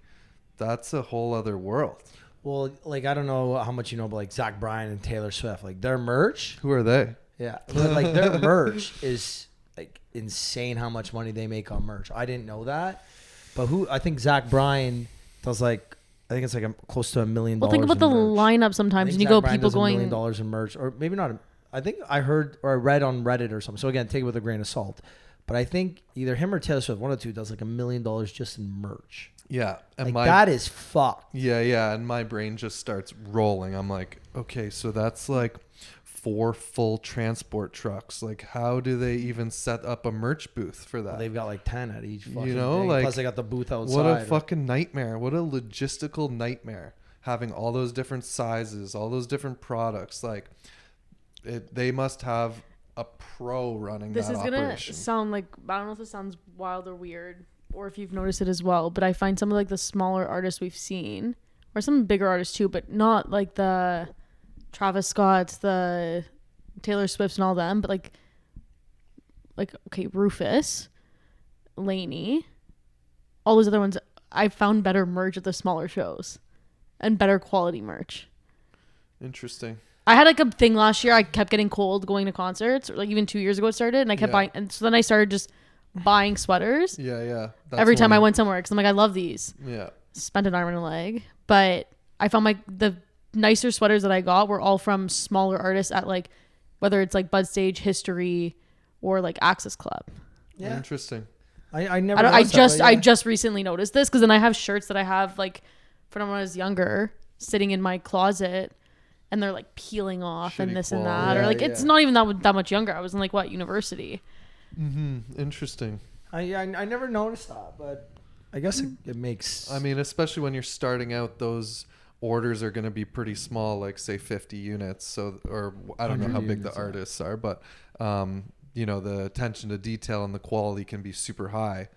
S3: that's a whole other world.
S2: Well, like I don't know how much you know, but like Zach Bryan and Taylor Swift, like their merch.
S3: Who are they?
S2: Yeah, but like their merch is like insane. How much money they make on merch? I didn't know that. But I think Zach Bryan does like, I think it's like close to $1 million.
S1: Well, think about the lineup sometimes, and you go people going
S2: $1 million in merch, or maybe not. I think I heard or I read on Reddit or something. So again, take it with a grain of salt. But I think either him or Taylor Swift, one of the two, does like $1 million just in merch.
S3: Yeah,
S2: and like that is fucked.
S3: Yeah, and my brain just starts rolling. I'm like, okay, so that's like 4 full transport trucks. Like, how do they even set up a merch booth for that?
S2: Well, they've got like 10 at each fucking
S3: thing.
S2: Like, plus they got the booth outside.
S3: What a fucking nightmare. What a logistical nightmare. Having all those different sizes, all those different products. Like, they must have a pro running that operation.
S1: This is gonna sound like, I don't know if this sounds wild or weird, or if you've noticed it as well, but I find some of like the smaller artists we've seen, or some bigger artists too, but not like the Travis Scott's, the Taylor Swift's and all them, but like okay, Rufus, Lainey, all those other ones, I found better merch at the smaller shows and better quality merch.
S3: Interesting.
S1: I had like a thing last year. I kept getting cold going to concerts, or like even 2 years ago it started, and I kept buying, and so then I started just buying sweaters.
S3: Yeah.
S1: Every time I went somewhere, because I'm like, I love these.
S3: Yeah.
S1: Spent an arm and a leg, but I found the nicer sweaters that I got were all from smaller artists at like, whether it's like Bud Stage, History, or like Access Club.
S3: Yeah. Interesting.
S2: I never.
S1: I just recently noticed this, because then I have shirts that I have like from when I was younger sitting in my closet, and they're like peeling off and this and that, or like it's not even that much younger. I was in like university.
S3: Interesting.
S2: I never noticed that, but I guess it makes.
S3: I mean, especially when you're starting out, those orders are going to be pretty small, like say 50 units. So, or I don't know how big the artists are, but the attention to detail and the quality can be super high.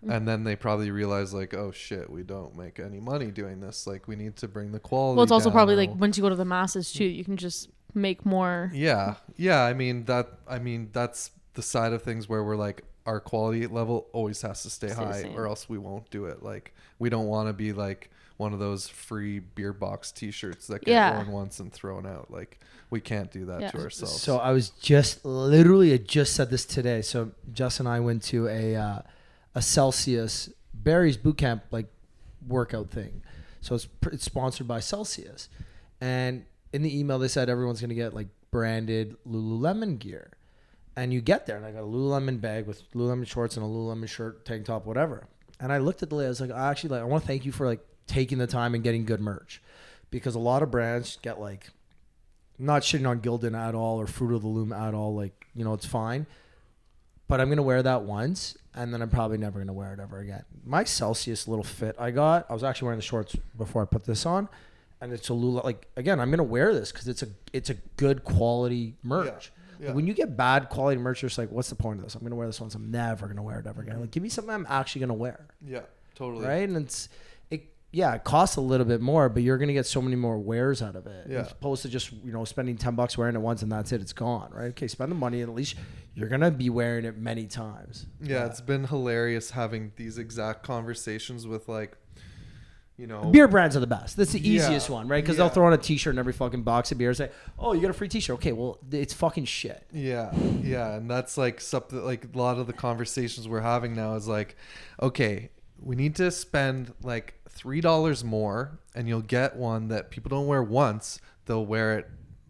S3: And then they probably realize like, oh shit, we don't make any money doing this. Like we need to bring the quality.
S1: Well, it's also
S3: down.
S1: probably like once you go to the masses too, you can just make more.
S3: Yeah. I mean, that's the side of things where we're like, our quality level always has to stay high, or else we won't do it. Like we don't want to be like one of those free beer box t-shirts that get worn once and thrown out. Like we can't do that to ourselves.
S2: So I was just said this today. So Jess and I went to a Celsius Barry's boot camp like workout thing. So it's sponsored by Celsius, and in the email they said everyone's gonna get like branded Lululemon gear, and you get there and I got a Lululemon bag with Lululemon shorts and a Lululemon shirt, tank top, whatever. And I looked at the lady, I was like, I want to thank you for like taking the time and getting good merch, because a lot of brands get like, not shitting on Gildan at all or Fruit of the Loom at all. Like, you know, it's fine. But I'm going to wear that once, and then I'm probably never going to wear it ever again. My Celsius little fit I was actually wearing the shorts before I put this on, and it's a Lula. Like, again, I'm going to wear this because it's a good quality merch.
S3: Yeah.
S2: Like, when you get bad quality merch, you're just like, what's the point of this? I'm going to wear this once. I'm never going to wear it ever again. Like, give me something I'm actually going to wear.
S3: Yeah, totally.
S2: Right? And it costs a little bit more, but you're going to get so many more wears out of it.
S3: Yeah.
S2: As opposed to just, you know, spending $10 wearing it once and that's it. It's gone, right? Okay, spend the money and at least you're going to be wearing it many times.
S3: Yeah, it's been hilarious having these exact conversations with, like, you know.
S2: Beer brands are the best. That's the easiest one, right? Because they'll throw on a t-shirt in every fucking box of beer and say, oh, you got a free t-shirt. Okay, well, it's fucking shit.
S3: Yeah. And that's like something, like a lot of the conversations we're having now is like, okay, we need to spend like $3 more and you'll get one that people don't wear once. They'll wear it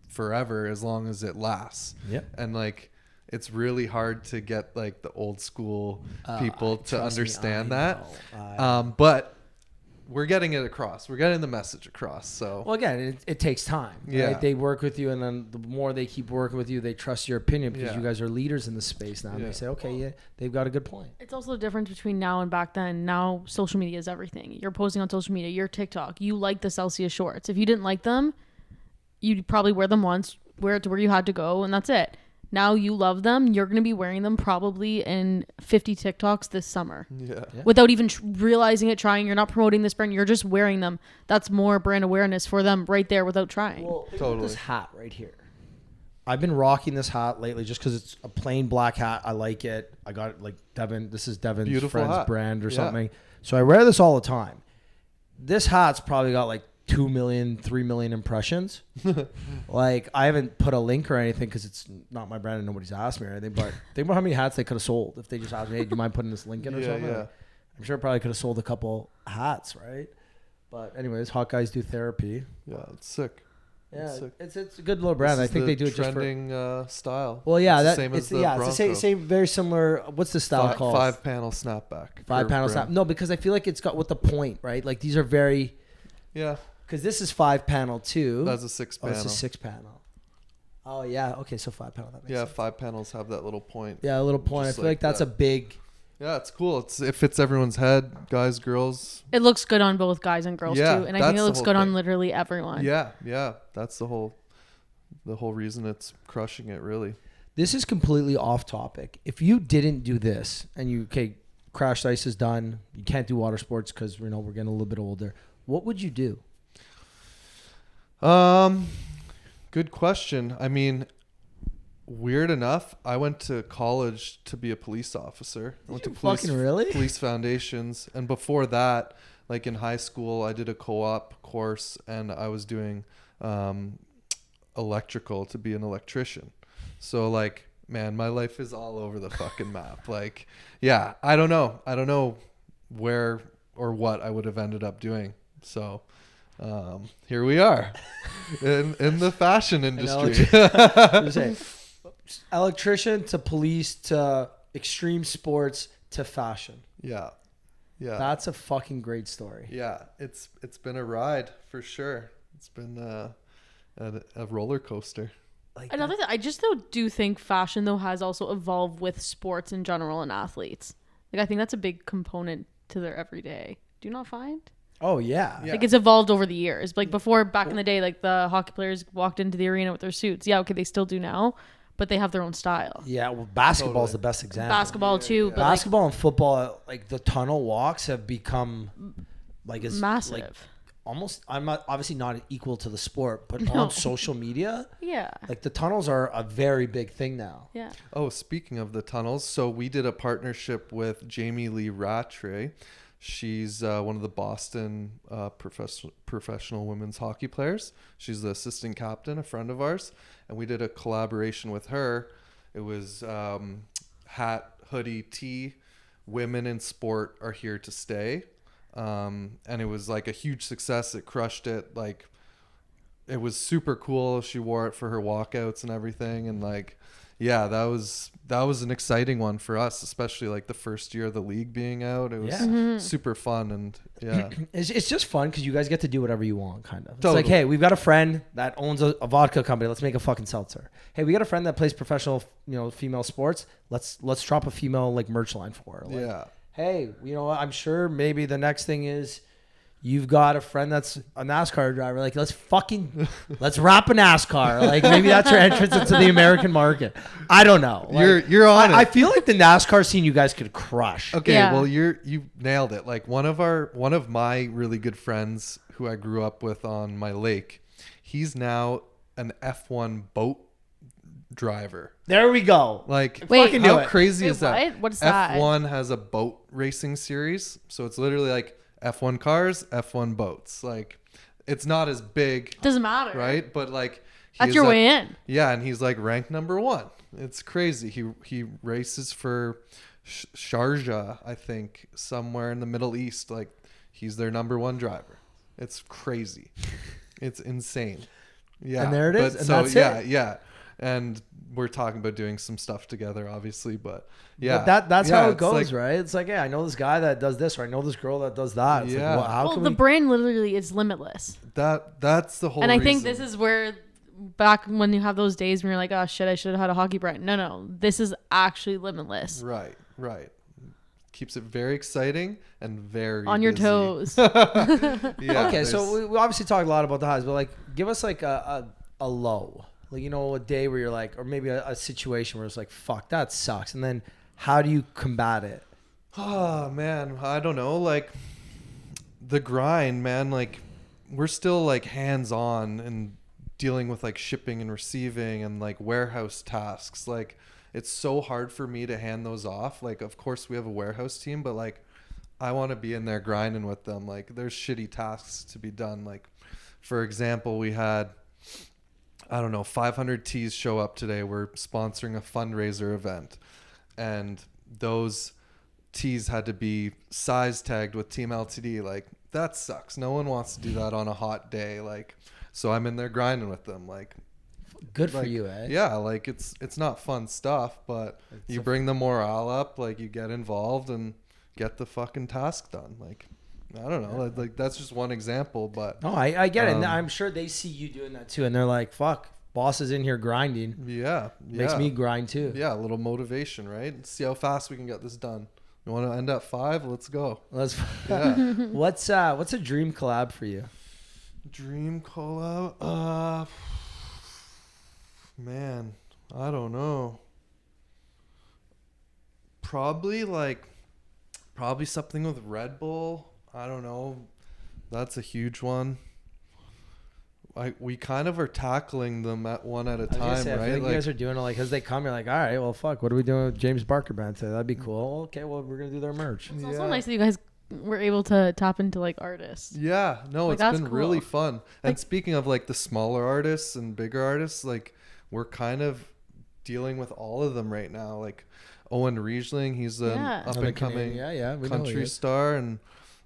S3: forever as long as it lasts.
S2: Yeah.
S3: And like, it's really hard to get like the old school people to understand that. But we're getting it across. We're getting the message across. So,
S2: well, again, it takes time.
S3: Yeah.
S2: Right? They work with you, and then the more they keep working with you, they trust your opinion because
S3: Yeah.
S2: you guys are leaders in the space now. And
S3: Yeah.
S2: they say, okay, yeah, they've got a good point.
S1: It's also the difference between now and back then. Now social media is everything. You're posting on social media, you're TikTok. You like the Celsius shorts. If you didn't like them, you'd probably wear them once, wear it to where you had to go, and that's it. Now you love them. You're going to be wearing them probably in 50 TikToks this summer.
S3: yeah.
S1: Without even realizing it, trying. You're not promoting this brand. You're just wearing them. That's more brand awareness for them right there without trying.
S2: Well,
S3: Totally.
S2: this hat right here. I've been rocking this hat lately just because it's a plain black hat. I like it. I got it like Devin. This is Devin's
S3: Beautiful
S2: friend's
S3: hat.
S2: brand or
S3: Yeah.
S2: something. So I wear this all the time. This hat's probably got like 2 million, 3 million impressions. Like, I haven't put a link or anything because it's not my brand and nobody's asked me or anything. But think about how many hats they could have sold if they just asked me, hey, do you mind putting this link in or something?
S3: Yeah.
S2: I'm sure it probably could have sold a couple hats, right? But anyways, hot guys do therapy.
S3: Yeah. It's sick.
S2: Yeah,
S3: sick.
S2: it's a good little brand. I think they do it just for.
S3: trending style.
S2: Well, yeah,
S3: it's the same as the
S2: it's the same, very similar. What's the style called?
S3: 5-panel snapback.
S2: Five panel snap. No, because I feel like it's got with the point, right? Like these are very.
S3: Yeah.
S2: Because this is 5-panel too.
S3: That's a 6-panel.
S2: Oh, it's a 6-panel. Oh yeah. Okay, so 5-panel. That makes
S3: Yeah,
S2: sense.
S3: 5 panels have that little point.
S2: Yeah, a little point.
S3: Just
S2: I feel like that's
S3: that.
S2: a big.
S3: Yeah, it's cool. It fits everyone's head, guys, girls.
S1: It looks good on both guys and girls
S3: Yeah,
S1: too. And I think
S3: that's
S1: it
S3: the
S1: looks
S3: whole
S1: good on
S3: thing.
S1: literally everyone.
S3: Yeah. That's the whole reason it's crushing it, really.
S2: This is completely off topic. If you didn't do this and Crashed Ice is done, you can't do water sports because we're getting a little bit older. What would you do?
S3: Good question. I mean, weird enough, I went to college to be a police officer. I went to police foundations, and before that, like in high school, I did a co-op course, and I was doing electrical to be an electrician. So like, man, my life is all over the fucking map. Like, yeah, I don't know where or what I would have ended up doing. So here we are in the fashion industry.
S2: Electrician to police to extreme sports to fashion.
S3: Yeah.
S2: That's a fucking great story.
S3: Yeah, it's been a ride for sure. It's been a roller coaster.
S2: Like
S1: Another thing, I just do think fashion though has also evolved with sports in general and athletes. Like I think that's a big component to their everyday. Do you not find?
S2: Oh yeah.
S1: Like it's evolved over the years. Like before, back in the day, like the hockey players walked into the arena with their suits. Yeah, okay, they still do now, but they have their own style.
S2: Yeah, well, basketball is the best example.
S1: Basketball too, but
S2: basketball and football, like the tunnel walks have become like
S1: massive.
S2: Like, almost, I'm not obviously not equal to the sport, but on social media,
S1: yeah,
S2: like the tunnels are a very big thing now.
S1: Yeah.
S3: Oh, speaking of the tunnels, so we did a partnership with Jamie Lee Rattray. She's one of the Boston professional women's hockey players. She's the assistant captain, a friend of ours, and we did a collaboration with her. It was hat, hoodie, tee. Women in sport are here to stay. And it was like a huge success. It crushed it. Like, it was super cool. She wore it for her walkouts and everything. And like, yeah, that was an exciting one for us, especially like the first year of the league being out. It was super fun, and yeah,
S2: it's just fun because you guys get to do whatever you want, kind of. It's
S3: Totally.
S2: like, hey, we've got a friend that owns a vodka company. Let's make a fucking seltzer. Hey, we got a friend that plays professional, female sports. Let's drop a female like merch line for her. Like,
S3: yeah.
S2: hey, I'm sure maybe the next thing is you've got a friend that's a NASCAR driver. Like, let's wrap a NASCAR. Like, maybe that's your entrance into the American market. I don't know. Like,
S3: You're on it.
S2: I feel like the NASCAR scene you guys could crush.
S3: Okay,
S1: Yeah.
S3: well, you nailed it. Like one of my really good friends who I grew up with on my lake, he's now an F1 boat driver.
S2: There we go.
S3: Like,
S1: Wait,
S3: fucking how crazy
S1: Wait,
S3: is that?
S1: what? What is that?
S3: F1 has a boat racing series, so it's literally like F1 cars, F1 boats. Like, it's not as big,
S1: Doesn't matter,
S3: right? But like,
S1: That's your way in.
S3: Yeah, and he's like ranked number 1. It's crazy. He races for Sharjah, I think, somewhere in the Middle East. Like, he's their number 1 driver. It's crazy. It's insane. Yeah,
S2: And there it is. And that's
S3: it. Yeah. And we're talking about doing some stuff together, obviously, but yeah,
S2: But that's how it goes,
S3: like,
S2: right? It's like, yeah, I know this guy that does this, or I know this girl that does that. It's
S3: Yeah.
S2: like, how
S1: Well,
S2: can
S1: the
S2: we?
S1: brand literally is limitless.
S3: That's the whole
S1: And I think
S3: reason.
S1: this is where, back when you have those days when you're like, oh shit, I should have had a hockey brand. No, this is actually limitless.
S3: Right. Keeps it very exciting and very
S1: On your
S3: busy.
S1: toes.
S3: Yeah,
S2: Okay, so
S3: there's-
S2: we obviously talked a lot about the highs, but like, give us like a low, like, a day where you're like, or maybe a situation where it's like, fuck, that sucks, and then how do you combat it?
S3: Oh man, I don't know. Like, the grind, man. Like, we're still like hands on and dealing with like shipping and receiving and like warehouse tasks. Like, it's so hard for me to hand those off. Like, of course we have a warehouse team, but like, I want to be in there grinding with them. Like, there's shitty tasks to be done. Like, for example, we had, I don't know, 500 tees show up today. We're sponsoring a fundraiser event, and those tees had to be size tagged with TEAMLTD. Like, that sucks. No one wants to do that on a hot day. Like, so I'm in there grinding with them. Like,
S2: Good for you, eh?
S3: yeah, like, it's not fun stuff, but you bring the morale up. Like, you get involved and get the fucking task done. Like, I don't know. Like, that's just one example, but
S2: No, I get it. And I'm sure they see you doing that too, and they're like, fuck, boss is in here grinding.
S3: yeah,
S2: Makes me grind too.
S3: Yeah, a little motivation, right? See how fast we can get this done. You want to end at 5? Let's go. Yeah.
S2: What's a dream collab for you?
S3: Dream collab? Man, I don't know. Probably something with Red Bull. I don't know. That's a huge one. We kind of are tackling them one at a time,
S2: I
S3: right?
S2: feel like you guys are doing it like as they come. You're like, all right, well, fuck. What are we doing with James Barker band today? That'd be cool. Okay, well, we're gonna do their merch.
S1: It's also nice that you guys were able to tap into like artists.
S3: Yeah, no,
S1: Like,
S3: it's
S1: that's
S3: been
S1: cool.
S3: really fun. And
S1: Like-
S3: speaking of like the smaller artists and bigger artists, like, we're kind of dealing with all of them right now. Like, Owen Riesling, he's an
S1: Yeah.
S3: up
S2: Another
S3: and coming
S2: Canadian. We know who he
S3: country
S2: is.
S3: star, and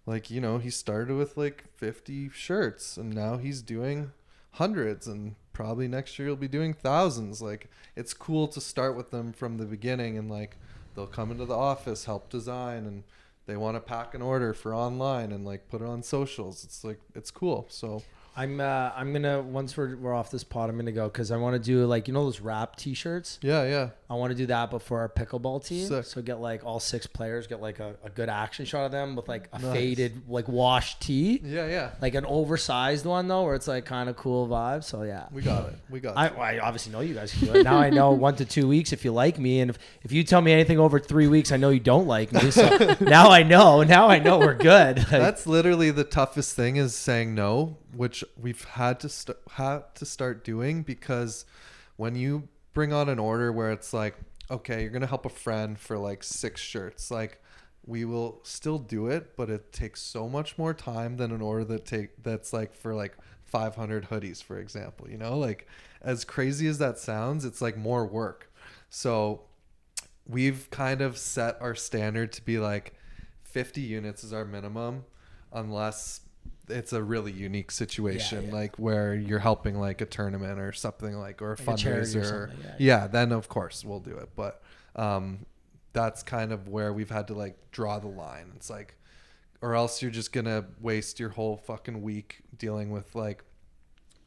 S3: like, he started with like 50 shirts, and now he's doing hundreds, and probably next year he'll be doing thousands. Like, it's cool to start with them from the beginning, and like, they'll come into the office, help design, and they want to pack an order for online and like put it on socials. It's like, it's cool. So
S2: I'm gonna, once we're off this pod, I'm gonna go because I want to do like, those rap T-shirts.
S3: yeah.
S2: I want to do that, but for our pickleball team.
S3: Sick.
S2: So get like all 6 players, get like a good action shot of them with like a
S3: Nice.
S2: faded like washed tee,
S3: Yeah.
S2: like an oversized one though, where it's like kind of cool vibe. So yeah,
S3: We got it.
S2: I obviously know you guys can do it. Now I know 1 to 2 weeks if you like me, and if you tell me anything over 3 weeks, I know you don't like me. So now I know. Now I know we're good. Like,
S3: That's literally the toughest thing, is saying no, which we've had to start doing, because when you bring on an order where it's like, okay, you're gonna help a friend for like 6 shirts, like, we will still do it, but it takes so much more time than an order that's like for like 500 hoodies, for example. Like, as crazy as that sounds, it's like more work. So we've kind of set our standard to be like 50 units is our minimum, unless it's a really unique situation, like where you're helping like a tournament or something like, or a fundraiser. Then of course we'll do it. But that's kind of where we've had to like draw the line. It's like, or else you're just going to waste your whole fucking week dealing with like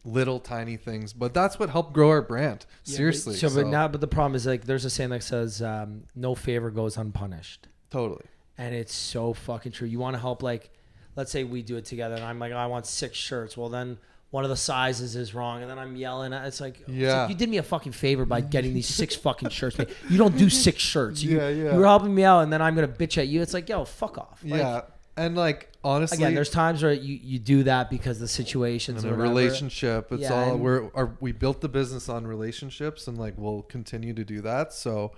S3: little tiny things. But that's what helped grow our brand. Seriously.
S2: But the problem is like, there's a saying that says, no favor goes unpunished.
S3: Totally.
S2: And it's so fucking true. You want to help, like, let's say we do it together and I'm like, I want 6 shirts. Well, then one of the sizes is wrong. And then I'm yelling. It's like, you did me a fucking favor by getting these 6 fucking shirts. You don't do 6 shirts. You were helping me out and then I'm going to bitch at you. It's like, yo, fuck off. Like,
S3: and like, honestly,
S2: again, there's times where you do that because the situations
S3: and a relationship. It's all we built the business on relationships, and like we'll continue to do that. So,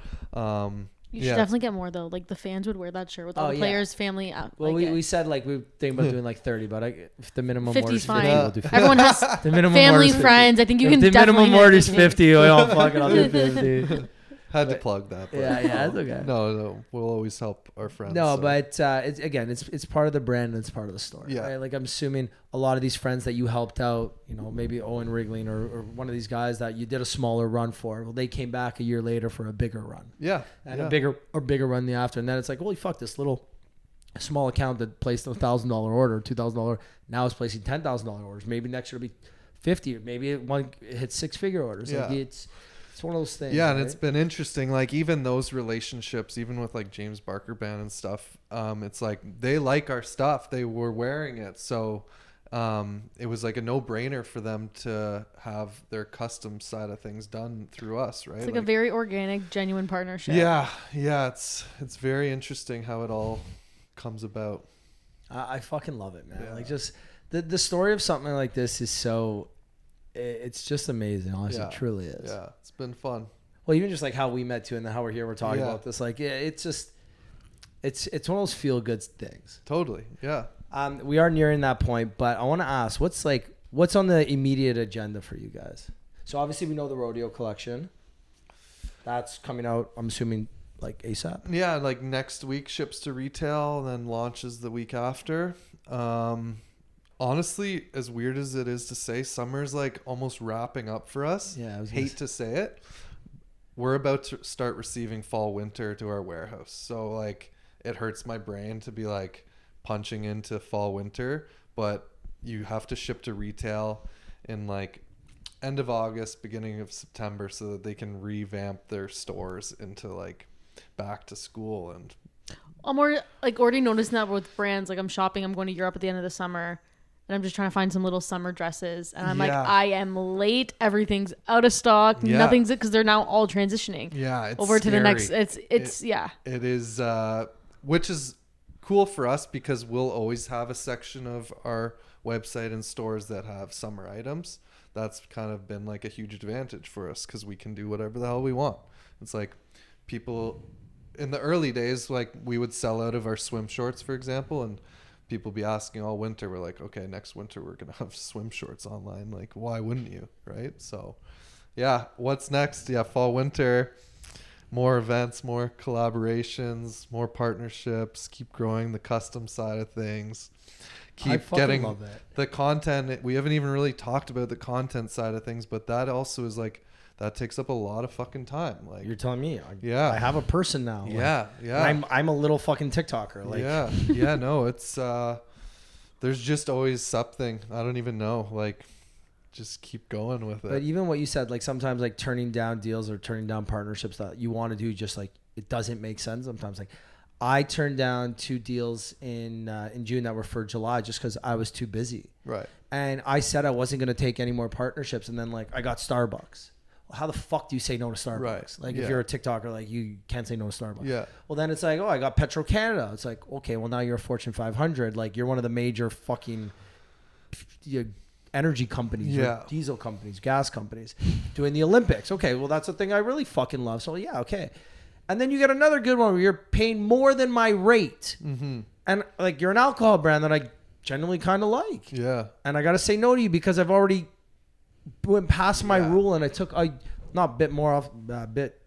S1: you should definitely get more though. Like the fans would wear that shirt with all the players, family.
S2: Well, we said like we were thinking about doing like 30, but if the minimum
S1: 50
S2: order is
S1: 50,
S2: we'll do 50.
S1: Everyone has
S2: the minimum
S1: family, friends. I think you can
S2: the
S1: definitely.
S2: The minimum order is 50. I'll do 50.
S3: Had to plug that. But,
S2: that's okay.
S3: No, we'll always help our friends.
S2: No, but it's part of the brand and it's part of the story. Yeah. Right? Like I'm assuming a lot of these friends that you helped out, maybe Owen Wriggling or one of these guys that you did a smaller run for, well, they came back a year later for a bigger run.
S3: Yeah.
S2: And a bigger run the after. And then it's like, holy fuck, this little small account that placed $1,000 order, $2,000, now is placing $10,000 orders. Maybe next year it'll be 50, or maybe it hits 6-figure orders.
S3: Yeah.
S2: Like it's one of those things.
S3: Yeah, and
S2: right?
S3: it's been interesting. Like even those relationships, even with like James Barker Band and stuff, it's like they like our stuff. They were wearing it, so it was like a no-brainer for them to have their custom side of things done through us, right?
S1: It's like a very organic, genuine partnership.
S3: Yeah. It's very interesting how it all comes about.
S2: I fucking love it, man. Yeah. Like just the story of something like this is so. It's just amazing, honestly. It truly is.
S3: Yeah, it's been fun.
S2: Well, even just like how we met too, and then how we're here, we're talking about this. Like, it's just, it's one of those feel good things.
S3: Totally. Yeah.
S2: We are nearing that point, but I want to ask, what's on the immediate agenda for you guys? So obviously we know the rodeo collection. That's coming out, I'm assuming, like ASAP.
S3: Yeah, like next week ships to retail, and then launches the week after. Honestly, as weird as it is to say, summer's like almost wrapping up for us.
S2: Yeah, I
S3: hate to say it. We're about to start receiving fall winter to our warehouse. So like it hurts my brain to be like punching into fall winter, but you have to ship to retail in like end of August, beginning of September, so that they can revamp their stores into like back to school. And
S1: I'm already noticing that with brands. Like I'm shopping, I'm going to Europe at the end of the summer. And I'm just trying to find some little summer dresses. And I'm like, I am late. Everything's out of stock. Yeah. Nothing's because they're now all transitioning.
S3: Yeah, it's
S1: over to
S3: scary.
S1: the next. It
S3: is, which is cool for us because we'll always have a section of our website and stores that have summer items. That's kind of been like a huge advantage for us because we can do whatever the hell we want. It's like people in the early days, like we would sell out of our swim shorts, for example, and people be asking all winter. We're like, okay, next winter we're gonna have swim shorts online. Like, why wouldn't you, right? So, yeah, what's next? Yeah, fall winter, more events, more collaborations, more partnerships. Keep growing the custom side of things. Keep getting the content. We haven't even really talked about the content side of things, but that also is like. That takes up a lot of fucking time. Like
S2: you're telling me, I have a person now.
S3: Yeah,
S2: I'm a little fucking TikToker. Like,
S3: yeah. No, it's there's just always something. I don't even know. Like, just keep going with it.
S2: But even what you said, like sometimes like turning down deals or turning down partnerships that you want to do, just like it doesn't make sense. Sometimes like I turned down 2 deals in June that were for July just because I was too busy.
S3: Right.
S2: And I said I wasn't going to take any more partnerships, and then like I got Starbucks. How the fuck do you say no to Starbucks?
S3: Right.
S2: Like if you're a TikToker, like you can't say no to Starbucks.
S3: Yeah.
S2: Well, then it's like, I got Petro-Canada. It's like, okay, well now you're a Fortune 500. Like you're one of the major fucking energy companies, diesel companies, gas companies doing the Olympics. Okay, well that's the thing I really fucking love. So yeah, okay. And then you get another good one where you're paying more than my rate. Mm-hmm. And like you're an alcohol brand that I genuinely kind of like.
S3: Yeah.
S2: And I got to say no to you because I've already went past my rule and I not bit more off, bit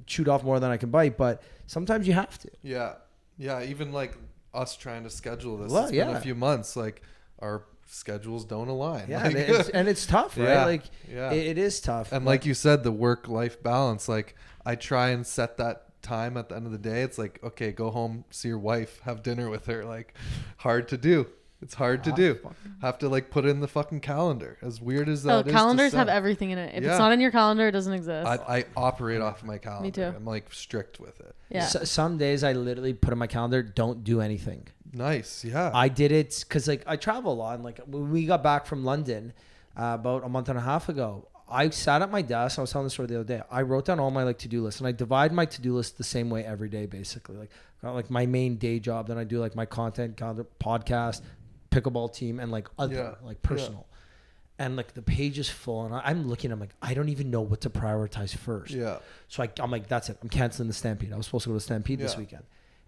S2: chewed off more than I can bite, but sometimes you have to.
S3: Yeah. Even like us trying to schedule this, it's been a few months. Like our schedules don't align.
S2: Yeah,
S3: like,
S2: and it's tough, right?
S3: Yeah,
S2: Like
S3: yeah.
S2: it is tough.
S3: And like you said, the work-life balance, like I try and set that time at the end of the day. It's like, okay, go home, see your wife, have dinner with her. Like, hard to do. It's hard to do. Have to like put it in the fucking calendar. As weird as that is.
S1: Calendars have everything in it. If it's not in your calendar, it doesn't exist.
S3: I operate off my calendar.
S1: Me too.
S3: I'm like strict with it.
S1: Yeah.
S2: Some days I literally put in my calendar, don't do anything.
S3: Nice. Yeah.
S2: I did it because like I travel a lot. And like when we got back from London about a month and a half ago, I sat at my desk. I was telling this story the other day. I wrote down all my like to-do lists, and I divide my to-do list the same way every day, basically. Like got like my main day job, then I do like my content, podcast, pickleball team, and like other like personal. And like the page is full, and I'm looking. I'm like, I don't even know what to prioritize first.
S3: Yeah.
S2: So I'm like, that's it. I'm canceling the Stampede. I was supposed to go to Stampede this weekend,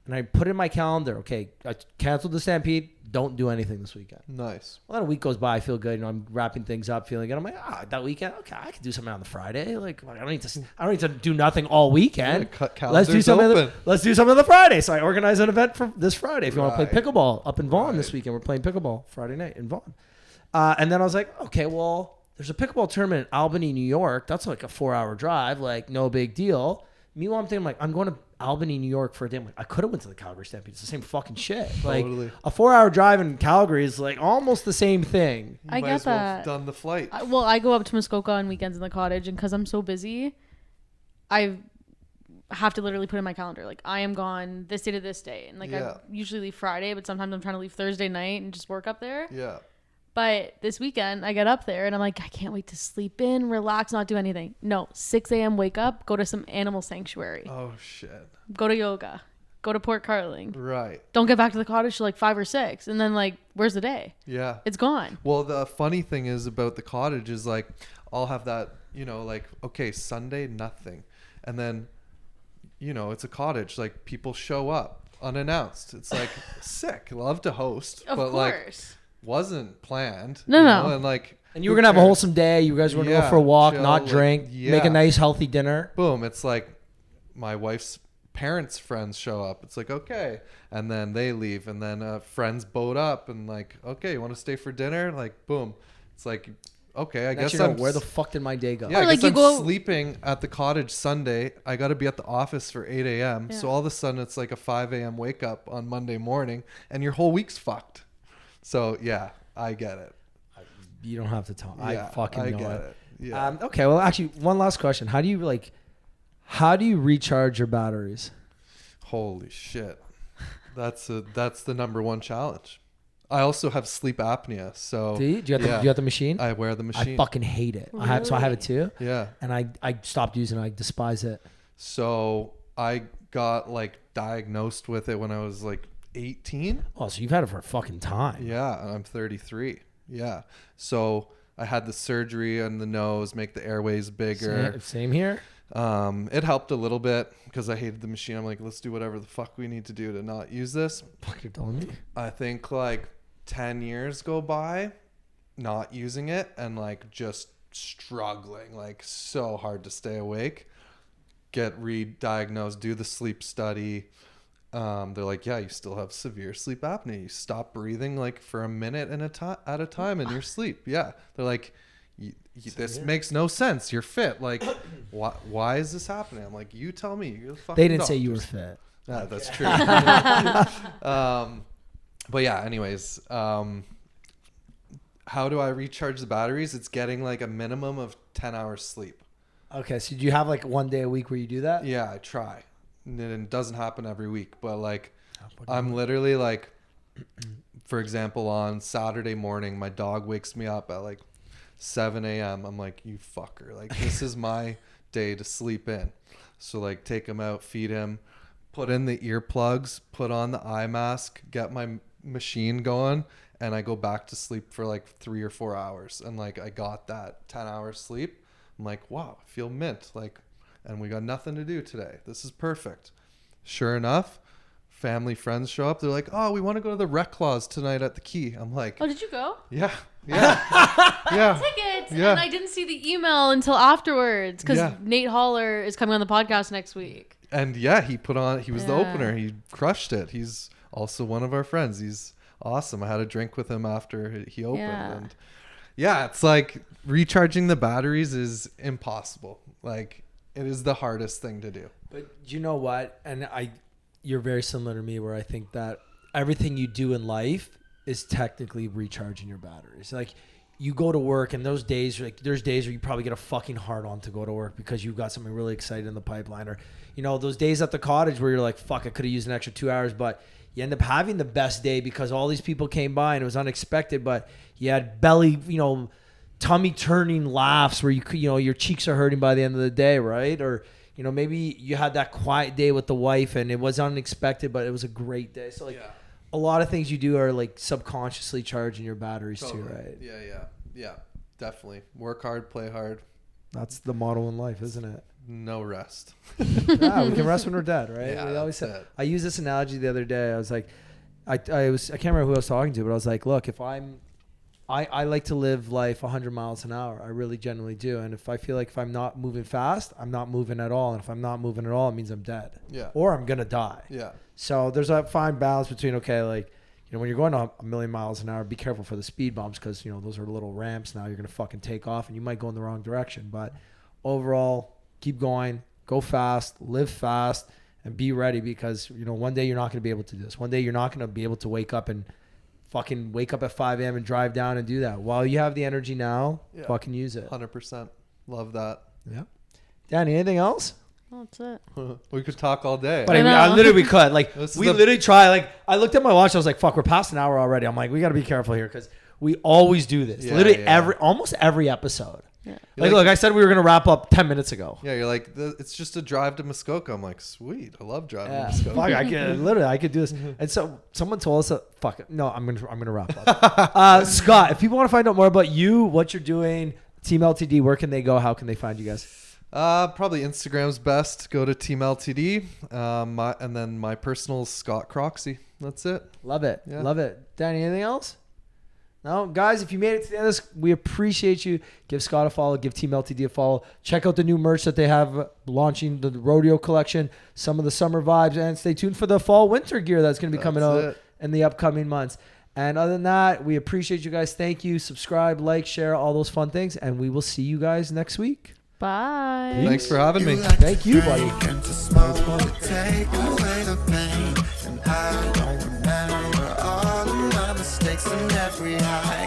S2: and I put in my calendar. Okay, I canceled the Stampede. Don't do anything this weekend.
S3: Nice.
S2: Well, then a week goes by. I feel good. You know, I'm wrapping things up, feeling good. I'm like, that weekend, okay, I can do something on the Friday. Like I don't need to do nothing all weekend. Let's do something. Let's do something on the Friday. So I organize an event for this Friday. If you want to play pickleball up in Vaughan this weekend, we're playing pickleball Friday night in Vaughan. And then I was like, okay, well, there's a pickleball tournament in Albany, New York. That's like a 4-hour drive. Like no big deal. Meanwhile, I'm thinking like, I'm going to Albany, New York for a day. I'm like, I could have went to the Calgary Stampede. It's the same fucking shit. Like a 4-hour drive in Calgary is like almost the same thing.
S1: I get that.
S3: Have done the flight.
S1: I go up to Muskoka on weekends in the cottage, and because I'm so busy, I have to literally put in my calendar like I am gone this day to this day, and like I usually leave Friday, but sometimes I'm trying to leave Thursday night and just work up there.
S3: Yeah.
S1: But this weekend, I get up there and I'm like, I can't wait to sleep in, relax, not do anything. No, 6 a.m. wake up, go to some animal sanctuary.
S3: Oh, shit.
S1: Go to yoga. Go to Port Carling.
S3: Right.
S1: Don't get back to the cottage till like 5 or 6. And then like, where's the day?
S3: Yeah.
S1: It's gone.
S3: Well, the funny thing is about the cottage is like, I'll have that, you know, like, okay, Sunday, nothing. And then, you know, it's a cottage. Like people show up unannounced. It's like sick. Love to host.
S1: Of course.
S3: Like, wasn't planned.
S1: No.
S3: And like,
S2: and you were gonna have a wholesome day. You guys were gonna go for a walk,
S3: chill,
S2: not drink, make a nice healthy dinner.
S3: Boom! It's like my wife's parents' friends show up. It's like okay, and then they leave, and then friends boat up, and like okay, you want to stay for dinner? Like boom! It's like okay, I guess I'm.
S2: Where the fuck did my day go?
S3: Yeah, I guess I'm sleeping at the cottage Sunday. I got to be at the office for 8 a.m. Yeah. So all of a sudden it's like a 5 a.m. wake up on Monday morning, and your whole week's fucked. So yeah, I get it.
S2: You don't have to talk.
S3: Yeah,
S2: I fucking know
S3: get
S2: it.
S3: Yeah.
S2: Okay. Well, actually, one last question. How do you recharge your batteries?
S3: Holy shit. That's the number one challenge. I also have sleep apnea. So
S2: do you? Do you have the machine?
S3: I wear the machine.
S2: I fucking hate it.
S1: Really?
S2: I have it too.
S3: Yeah.
S2: And I stopped using it. I despise it.
S3: So I got like diagnosed with it when I was like 18.
S2: Oh, so you've had it for a fucking time.
S3: Yeah, I'm 33. Yeah. So I had the surgery on the nose, make the airways bigger.
S2: Same here.
S3: It helped a little bit because I hated the machine. I'm like, let's do whatever the fuck we need to do to not use this.
S2: Fuck, you're telling me.
S3: I think like 10 years go by not using it and like just struggling, like so hard to stay awake. Get re-diagnosed, do the sleep study. They're like, yeah, you still have severe sleep apnea. You stop breathing like for a minute at a time in your sleep. Yeah. They're like, this makes no sense. You're fit. Like, why is this happening? I'm like, you tell me. You're the fucking
S2: They didn't
S3: doctors.
S2: say you were fit.
S3: Yeah, that's true. But yeah, anyways, how do I recharge the batteries? It's getting like a minimum of 10 hours sleep.
S2: Okay. So do you have like one day a week where you do that?
S3: Yeah, I try. And it doesn't happen every week, but like I'm literally like, for example, on Saturday morning, my dog wakes me up at like 7 a.m. I'm like, you fucker. Like, this is my day to sleep in. So like take him out, feed him, put in the earplugs, put on the eye mask, get my machine going, and I go back to sleep for like 3 or 4 hours. And like I got that 10 hours sleep. I'm like, wow, I feel mint. Like, and we got nothing to do today. This is perfect. Sure enough, family friends show up. They're like, oh, we want to go to the Rec Claws tonight at the Key. I'm like,
S1: Oh, did you go?
S3: yeah.
S1: Tickets.
S3: Yeah.
S1: And I didn't see the email until afterwards because Nate Holler is coming on the podcast next week.
S3: And yeah, he was the opener. He crushed it. He's also one of our friends. He's awesome. I had a drink with him after he opened.
S1: Yeah.
S3: And yeah, it's like recharging the batteries is impossible. Like it is the hardest thing to do.
S2: But you know what? And you're very similar to me where I think that everything you do in life is technically recharging your batteries. Like you go to work and those days, like there's days where you probably get a fucking hard on to go to work because you've got something really exciting in the pipeline, or, you know, those days at the cottage where you're like, fuck, I could have used an extra 2 hours, but you end up having the best day because all these people came by and it was unexpected, but you had belly, you know, tummy turning laughs where you know, your cheeks are hurting by the end of the day. Right. Or, you know, maybe you had that quiet day with the wife and it was unexpected, but it was a great day. So like a lot of things you do are like subconsciously charging your batteries too, right?
S3: Yeah, definitely. Work hard, play hard.
S2: That's the motto in life, isn't it?
S3: No rest.
S2: Yeah, we can rest when we're dead, right?
S3: Yeah,
S2: we always say. I used this analogy the other day. I was like, I can't remember who I was talking to, but I was like, look, if I like to live life 100 miles an hour. I really genuinely do. And if I feel like if I'm not moving fast, I'm not moving at all. And if I'm not moving at all, it means I'm dead.
S3: Yeah.
S2: Or I'm going to die.
S3: Yeah.
S2: So there's a fine balance between, okay, like, you know, when you're going a million miles an hour, be careful for the speed bumps because, you know, those are little ramps now. You're going to fucking take off and you might go in the wrong direction. But overall, keep going, go fast, live fast, and be ready because, you know, one day you're not going to be able to do this. One day you're not going to be able to wake up at 5 a.m. and drive down and do that. While you have the energy now, fucking use it.
S3: 100%. Love that.
S2: Yeah. Danny, anything else?
S1: Well, that's it.
S3: We could talk all day.
S2: But I literally could. Like, we literally try. Like, I looked at my watch. I was like, fuck, we're past an hour already. I'm like, we got to be careful here because we always do this.
S3: Yeah,
S2: literally almost every episode.
S1: Yeah.
S2: Like, look, I said we were going to wrap up 10 minutes ago.
S3: Yeah, you're like, it's just a drive to Muskoka. I'm like, sweet. I love driving to Muskoka.
S2: Fuck, I could do this. And so someone told us that, fuck it. No, I'm gonna wrap up. Scott, if people want to find out more about you, what you're doing, Team LTD, where can they go? How can they find you guys?
S3: Probably Instagram's best. Go to TEAMLTD. And then my personal is Scott Croxall. That's it.
S2: Love it.
S3: Yeah.
S2: Love it. Danny, anything else? No, guys, if you made it to the end of this, we appreciate you. Give Scott a follow. Give Team LTD a follow. Check out the new merch that they have launching, the rodeo collection, some of the summer vibes, and stay tuned for the fall winter gear that's going to be coming out in the upcoming months. And other than that, we appreciate you guys. Thank you. Subscribe, like, share, all those fun things, and we will see you guys next week.
S1: Bye.
S3: Thanks for having me.
S2: Thank you, buddy.
S4: And every high